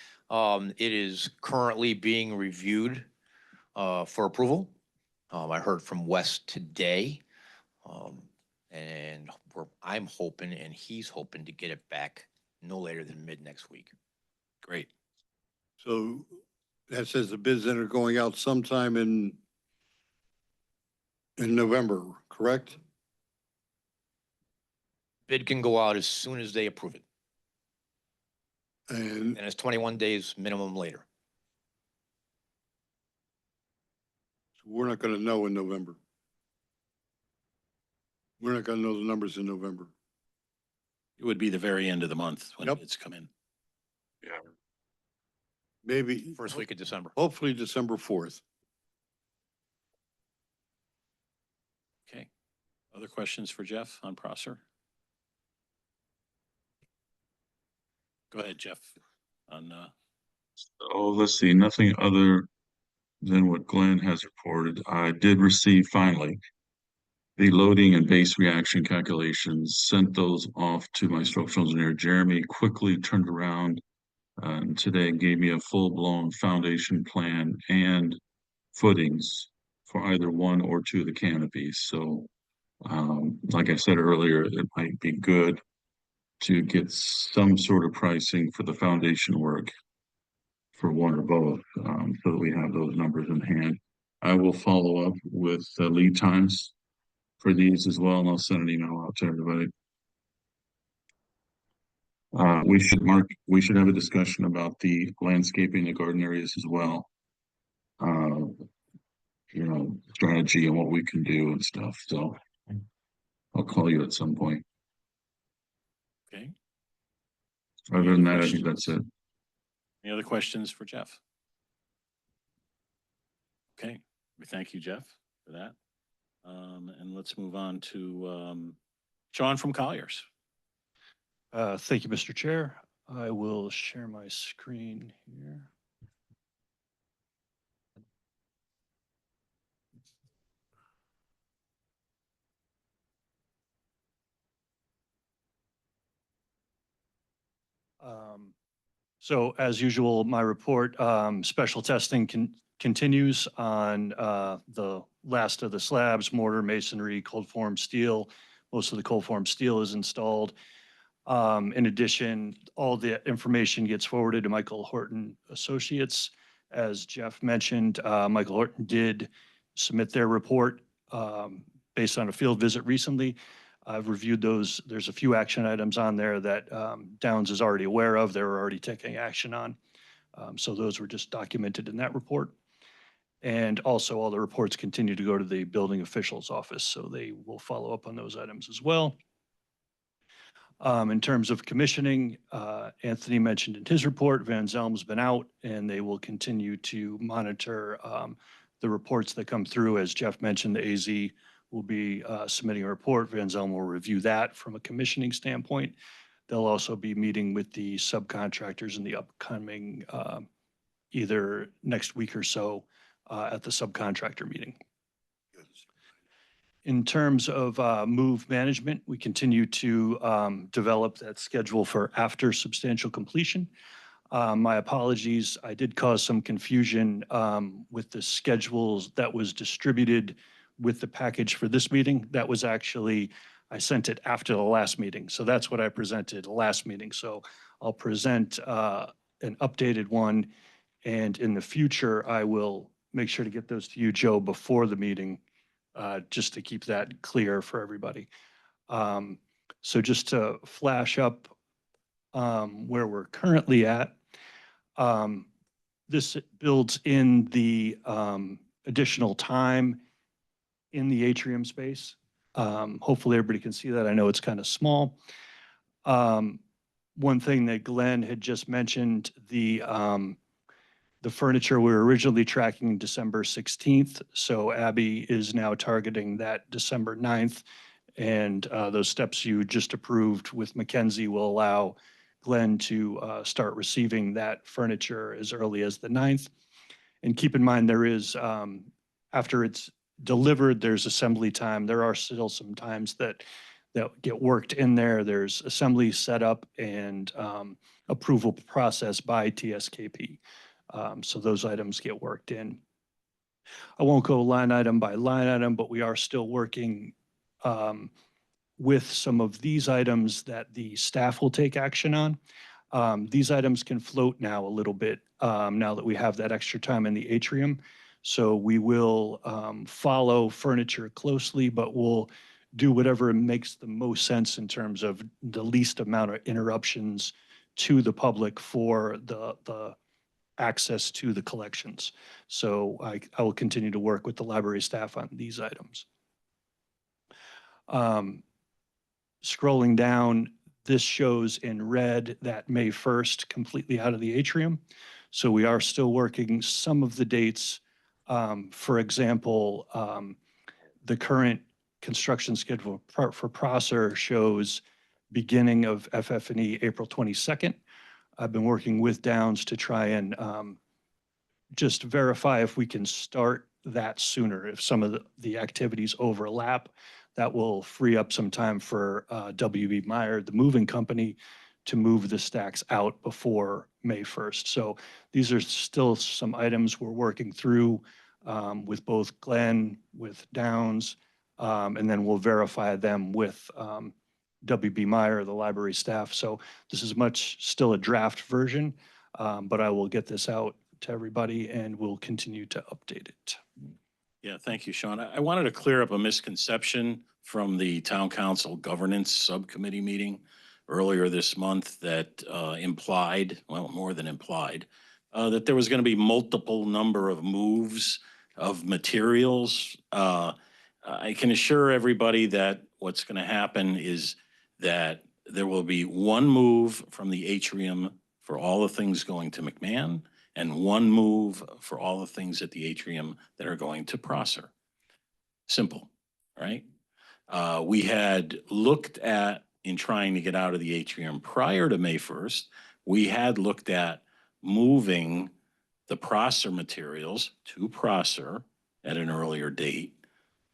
it is currently being reviewed for approval. I heard from Wes today. And I'm hoping and he's hoping to get it back no later than mid next week. Great. So that says the bids that are going out sometime in November, correct? Bid can go out as soon as they approve it, And and it's 21 days minimum later. we're not gonna know in November. We're not gonna know the numbers in November. It would be the very end of the month when Yep. bids come in. Yeah. Maybe. First week of December. Hopefully December 4th. Okay. Other questions for Jeff on Prosser? Go ahead, Jeff, on, Oh, let's see, nothing other than what Glenn has reported. I did receive finally the loading and base reaction calculations, sent those off to my structural engineer. Jeremy quickly turned around and today gave me a full-blown foundation plan and footings for either one or two of the canopies. So, like I said earlier, it might be good to get some sort of pricing for the foundation work for one or both, so that we have those numbers in hand. I will follow up with the lead times for these as well, and I'll send an email out to everybody. We should have a discussion about the landscaping, the garden areas as well. Strategy and what we can do and stuff, so I'll call you at some point. Okay. Other than that, I think that's it. Any other questions for Jeff? Okay, we thank you, Jeff, for that. And let's move on to Sean from Colliers. Thank you, Mr. Chair. I will share my screen here. So as usual, my report, special testing continues on the last of the slabs, mortar, masonry, cold form steel. Most of the cold form steel is installed. In addition, all the information gets forwarded to Michael Horton Associates. As Jeff mentioned, Michael Horton did submit their report based on a field visit recently. I've reviewed those. There's a few action items on there that Downs is already aware of. They're already taking action on. So those were just documented in that report. And also all the reports continue to go to the building official's office, so they will follow up on those items as well. In terms of commissioning, Anthony mentioned in his report, Van Zelm's been out and they will continue to monitor the reports that come through. As Jeff mentioned, the AZ will be submitting a report. Van Zelm will review that from a commissioning standpoint. They'll also be meeting with the subcontractors in the upcoming either next week or so at the subcontractor meeting. In terms of move management, we continue to develop that schedule for after substantial completion. My apologies, I did cause some confusion with the schedules that was distributed with the package for this meeting. That was actually, I sent it after the last meeting. So that's what I presented last meeting. So I'll present an updated one. And in the future, I will make sure to get those to you, Joe, before the meeting, just to keep that clear for everybody. So just to flash up where we're currently at, this builds in the additional time in the atrium space. Hopefully everybody can see that. I know it's kind of small. One thing that Glenn had just mentioned, the furniture we were originally tracking December 16th. So Abby is now targeting that December 9th. And those steps you just approved with Mackenzie will allow Glenn to start receiving that furniture as early as the 9th. And keep in mind, there is, after it's delivered, there's assembly time. There are still some times that get worked in there. There's assembly setup and approval process by TSKP. So those items get worked in. I won't go line item by line item, but we are still working with some of these items that the staff will take action on. These items can float now a little bit now that we have that extra time in the atrium. So we will follow furniture closely, but we'll do whatever makes the most sense in terms of the least amount of interruptions to the public for the access to the collections. So I will continue to work with the library staff on these items. Scrolling down, this shows in red that May 1st completely out of the atrium. So we are still working some of the dates. For example, the current construction schedule for Prosser shows beginning of FF&E April 22nd. I've been working with Downs to try and just verify if we can start that sooner. If some of the activities overlap, that will free up some time for WB Meyer, the moving company, to move the stacks out before May 1st. So these are still some items we're working through with both Glenn, with Downs, and then we'll verify them with WB Meyer, the library staff. So this is much still a draft version, but I will get this out to everybody and we'll continue to update it. Yeah, thank you, Sean. I wanted to clear up a misconception from the Town Council Governance Subcommittee meeting earlier this month that implied, well, more than implied, that there was going to be multiple number of moves of materials. I can assure everybody that what's going to happen is that there will be one move from the atrium for all the things going to McMahon, and one move for all the things at the atrium that are going to Prosser. Simple, right? We had looked at, in trying to get out of the atrium prior to May 1st, we had looked at moving the Prosser materials to Prosser at an earlier date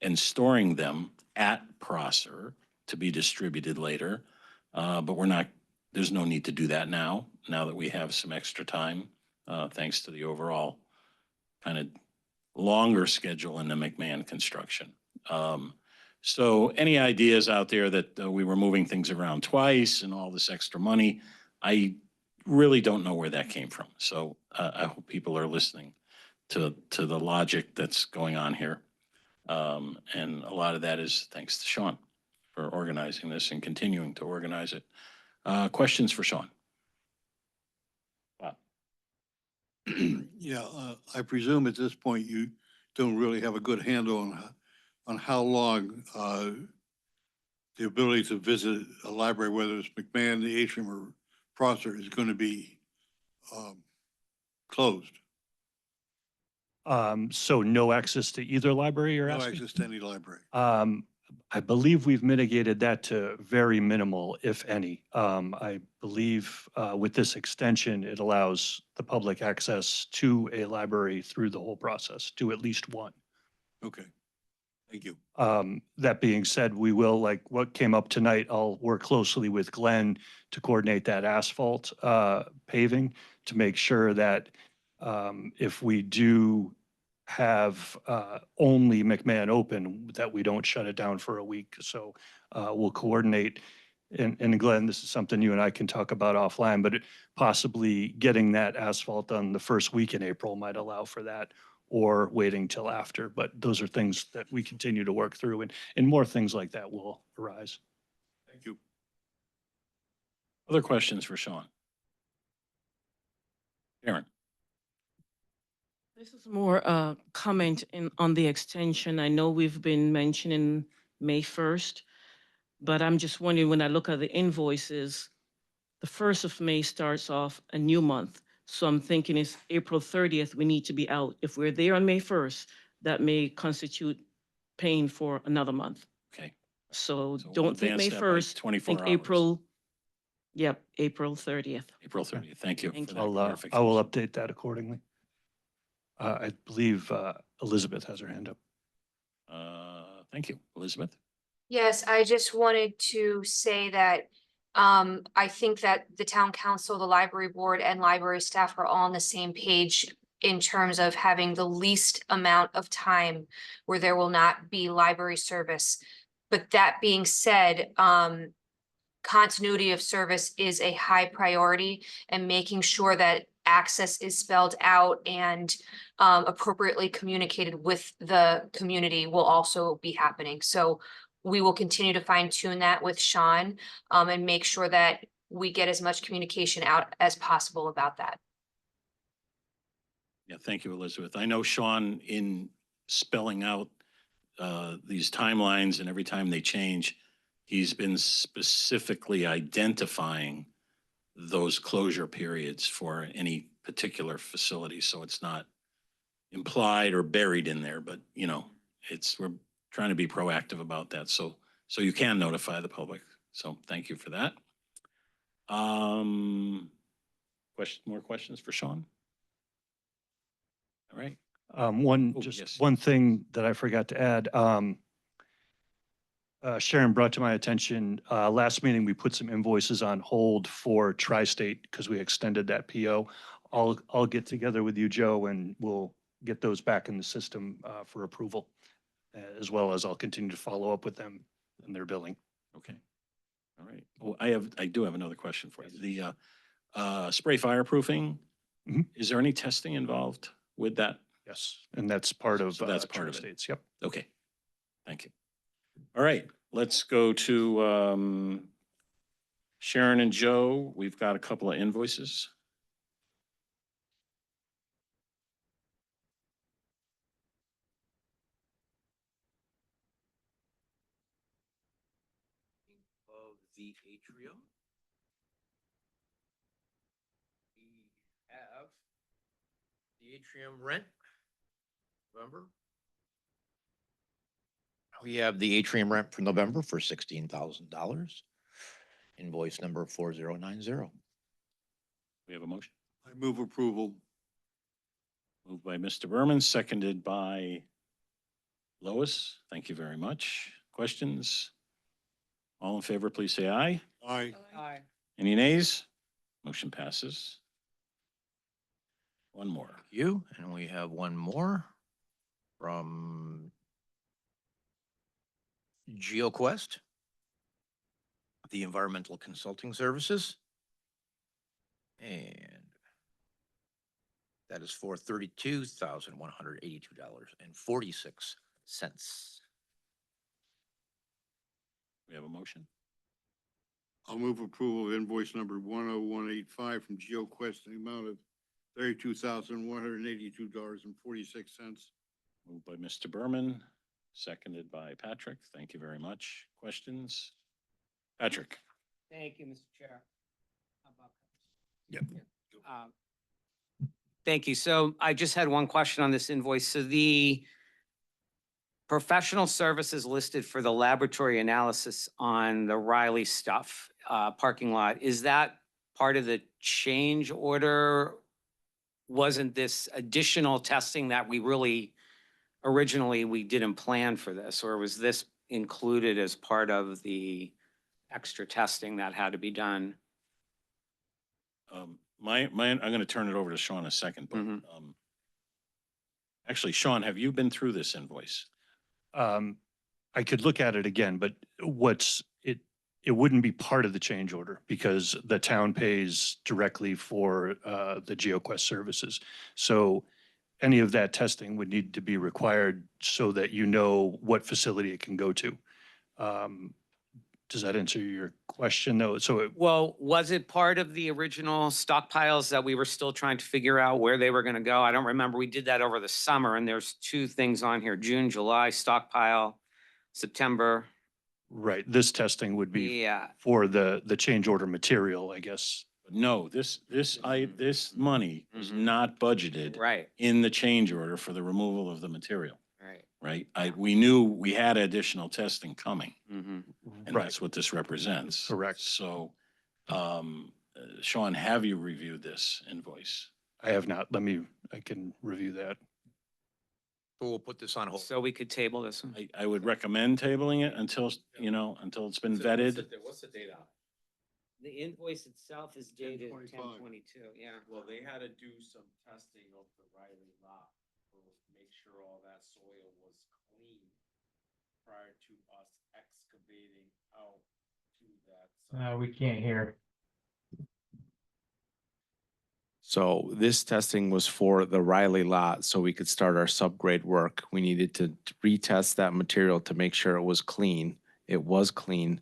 and storing them at Prosser to be distributed later. But we're not, there's no need to do that now that we have some extra time. Thanks to the overall kind of longer schedule in the McMahon construction. So any ideas out there that we were moving things around twice and all this extra money, I really don't know where that came from. So I hope people are listening to the logic that's going on here. And a lot of that is thanks to Sean for organizing this and continuing to organize it. Questions for Sean? Yeah, I presume at this point you don't really have a good handle on how long the ability to visit a library, whether it's McMahon, the Atrium, or Prosser, is going to be closed. So no access to either library, you're No asking? access to any library. I believe we've mitigated that to very minimal, if any. I believe with this extension, it allows the public access to a library through the whole process, to at least one. Okay, thank you. That being said, we will, like what came up tonight, I'll work closely with Glenn to coordinate that asphalt paving to make sure that if we do have only McMahon open, that we don't shut it down for a week. So we'll coordinate. And Glenn, this is something you and I can talk about offline, but possibly getting that asphalt done the first week in April might allow for that, or waiting till after. But those are things that we continue to work through, and more things like that will arise. Thank you. Other questions for Sean? Aaron? This is more a comment on the extension. I know we've been mentioning May 1st, but I'm just wondering, when I look at the invoices, the 1st of May starts off a new month. So I'm thinking it's April 30th, we need to be out. If we're there on May 1st, that may constitute paying for another month. Okay. So So we'll don't think advance May that by 1st, 24 think hours. April, yep, April 30th. April 30th. Thank you Thank for you. that I will clarification. update that accordingly. I believe Elizabeth has her hand up. Thank you. Elizabeth? Yes, I just wanted to say that I think that the town council, the library board, and library staff are all on the same page in terms of having the least amount of time where there will not be library service. But that being said, continuity of service is a high priority, and making sure that access is spelled out and appropriately communicated with the community will also be happening. So we will continue to fine tune that with Sean and make sure that we get as much communication out as possible about that. Yeah, thank you, Elizabeth. I know Sean, in spelling out these timelines and every time they change, he's been specifically identifying those closure periods for any particular facility. So it's not implied or buried in there, but you know, we're trying to be proactive about that. So you can notify the public. So thank you for that. More questions for Sean? All right. Yes. Just one thing that I forgot to add. Sharon brought to my attention, last meeting, we put some invoices on hold for Tri-State because we extended that PO. I'll get together with you, Joe, and we'll get those back in the system for approval, as well as I'll continue to follow up with them in their billing. Okay. All right. Well, I do have another question for you. The spray fireproofing, Mhm. is there any testing involved with that? Yes, and that's part of So that's part Charter of it. States. Yep. Okay. Thank you. All right, let's go to Sharon and Joe. We've got a couple of invoices. Of the atrium. We have the atrium rent. November. We have the atrium rent for November for $16,000. Invoice number 4090. We have a motion. I move approval. Moved by Mr. Berman, seconded by Lois. Thank you very much. Questions? All in favor, please say aye. Aye. Aye. Any nays? Motion passes. One more. You, and we have one more from GeoQuest, the Environmental Consulting Services. And that is for $32,182.46. We have a motion. I'll move approval of invoice number 10185 from GeoQuest in the amount of $32,182.46. Moved by Mr. Berman, seconded by Patrick. Thank you very much. Questions? Patrick? Thank you, Mr. Chair. How about that? Yep. Thank you. So I just had one question on this invoice. So the professional services listed for the laboratory analysis on the Riley stuff, parking lot, is that part of the change order? Wasn't this additional testing that we really, originally, we didn't plan for this? Or was this included as part of the extra testing that had to be done? I'm going to turn it over to Sean in a second, but Mhm. actually, Sean, have you been through this invoice? I could look at it again, but it wouldn't be part of the change order because the town pays directly for the GeoQuest services. So any of that testing would need to be required so that you know what facility it can go to. Does that answer your question though? Well, was it part of the original stockpiles that we were still trying to figure out where they were gonna go? I don't remember. We did that over the summer and there's two things on here, June, July stockpile, September. right, this testing would be Yeah, for the change order material, I guess. No, this money is Mhm. not budgeted right, in the change order for the removal of the material, right. right? We knew we had additional testing coming, Mm-hmm. and Right, that's what this represents. Correct. So, Sean, have you reviewed this invoice? I have not. I can review that. So we'll put this on hold. So we could table this one? I would recommend tabling it until, until it's been vetted. What's the date on it? The invoice itself is dated 10/25. 10/22, yeah. Well, they had to do some testing of the Riley lot to make sure all that soil was clean prior to us excavating out to that. We can't hear. So this testing was for the Riley lot, so we could start our subgrade work. We needed to retest that material to make sure it was clean. It was clean,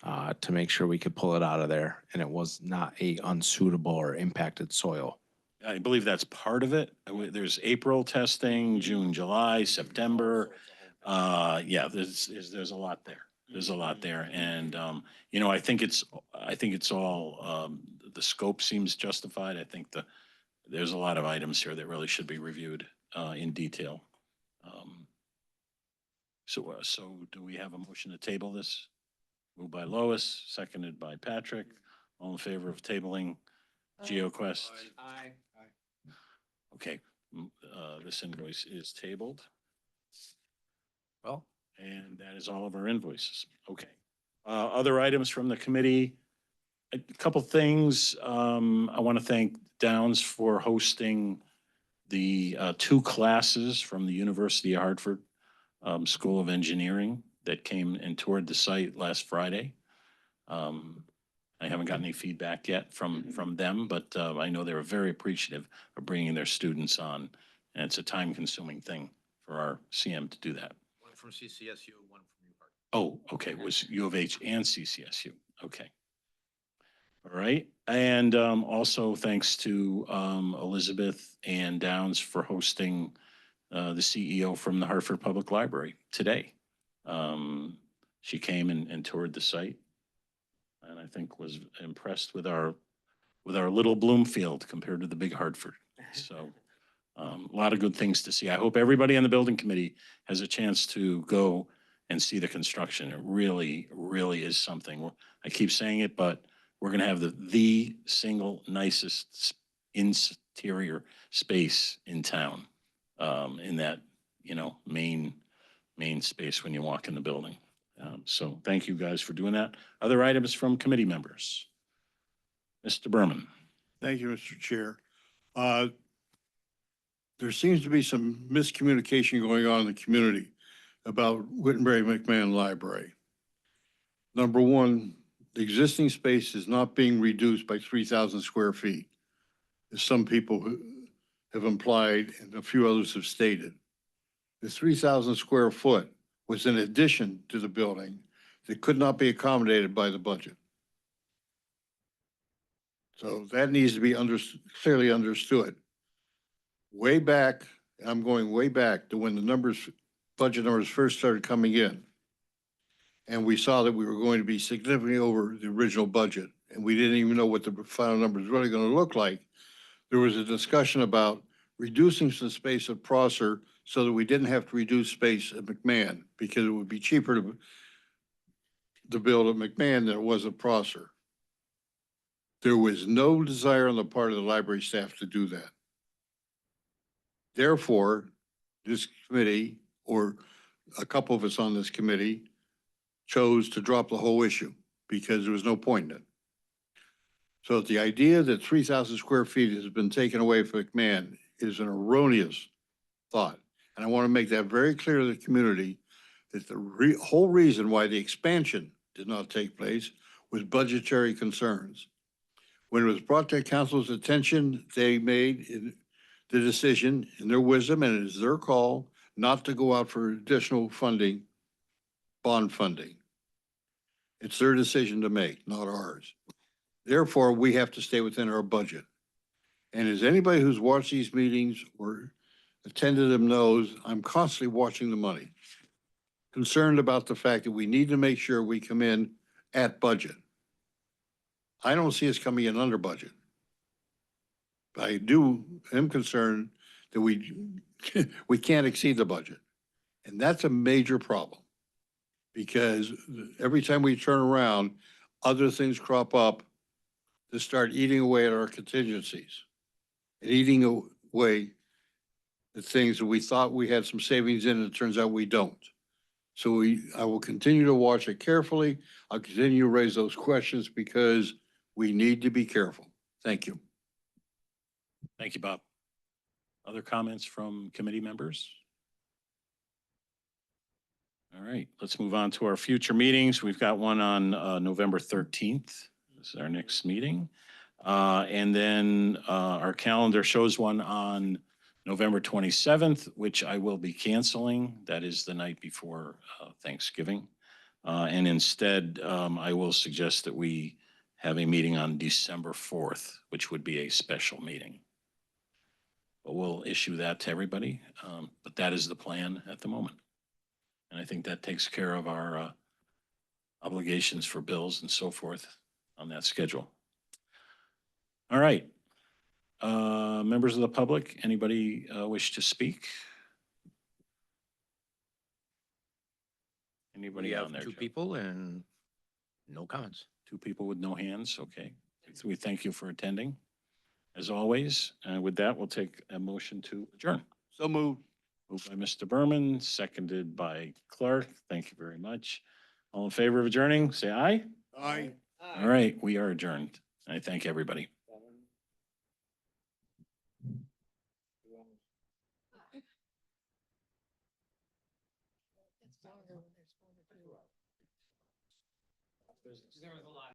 to make sure we could pull it out of there, and it was not a unsuitable or impacted soil. I believe that's part of it. There's April testing, June, July, September. Yeah, there's a lot there. There's a lot there. And, I think it's all, the scope seems justified. I think there's a lot of items here that really should be reviewed, in detail. So do we have a motion to table this? Moved by Lois, seconded by Patrick. All in favor of tabling GeoQuest? Aye. Okay, this invoice is tabled. Well, And that is all of our invoices. Okay. Other items from the committee. A couple things. I want to thank Downs for hosting the two classes from the University of Hartford School of Engineering that came and toured the site last Friday. I haven't gotten any feedback yet from them, but I know they were very appreciative of bringing their students on. And it's a time-consuming thing for our CM to do that. One from CCSU, one from UHart. Oh, okay, it was U of H and CCSU. Okay. All right. And also thanks to Elizabeth and Downs for hosting the CEO from the Hartford Public Library today. She came and toured the site, and I think was impressed with our little Bloomfield compared to the big Hartford. So a lot of good things to see. I hope everybody on the building committee has a chance to go and see the construction. It really, really is something. I keep saying it, but we're going to have the single nicest interior space in town, in that, main space when you walk in the building. So thank you guys for doing that. Other items from committee members? Mr. Berman. Thank you, Mr. Chair. There seems to be some miscommunication going on in the community about Wittenberry McMahon Library. Number one, the existing space is not being reduced by 3,000 square feet, as some people have implied and a few others have stated. The 3,000 square foot was in addition to the building that could not be accommodated by the budget. So that needs to be clearly understood. Way back, I'm going way back to when the budget numbers first started coming in. And we saw that we were going to be significantly over the original budget, and we didn't even know what the final number is really going to look like. There was a discussion about reducing some space at Prosser so that we didn't have to reduce space at McMahon, because it would be cheaper to build at McMahon than it was at Prosser. There was no desire on the part of the library staff to do that. Therefore, this committee, or a couple of us on this committee, chose to drop the whole issue because there was no point in it. So the idea that 3,000 square feet has been taken away from McMahon is an erroneous thought. And I want to make that very clear to the community that the whole reason why the expansion did not take place was budgetary concerns. When it was brought to council's attention, they made the decision in their wisdom, and it is their call, not to go out for additional funding, bond funding. It's their decision to make, not ours. Therefore, we have to stay within our budget. And as anybody who's watched these meetings or attended them knows, I'm constantly watching the money. Concerned about the fact that we need to make sure we come in at budget. I don't see us coming in under budget. I am concerned that we can't exceed the budget. And that's a major problem, because every time we turn around, other things crop up to start eating away at our contingencies and eating away the things that we thought we had some savings in, and it turns out we don't. So I will continue to watch it carefully. I'll continue to raise those questions because we need to be careful. Thank you. Thank you, Bob. Other comments from committee members? All right, let's move on to our future meetings. We've got one on November 13th. This is our next meeting. And then our calendar shows one on November 27th, which I will be canceling. That is the night before Thanksgiving. And instead, I will suggest that we have a meeting on December 4th, which would be a special meeting. But we'll issue that to everybody. But that is the plan at the moment. And I think that takes care of our obligations for bills and so forth on that schedule. All right. Members of the public, anybody wish to speak? We Anybody have on there? two Joe? people and no comments. Two people with no hands, okay. So we thank you for attending, as always. And with that, we'll take a motion to adjourn. So moved. Moved by Mr. Berman, seconded by Clark. Thank you very much. All in favor of adjourning, say aye. Aye. All right, we are adjourned. I thank everybody. business. There was a lot.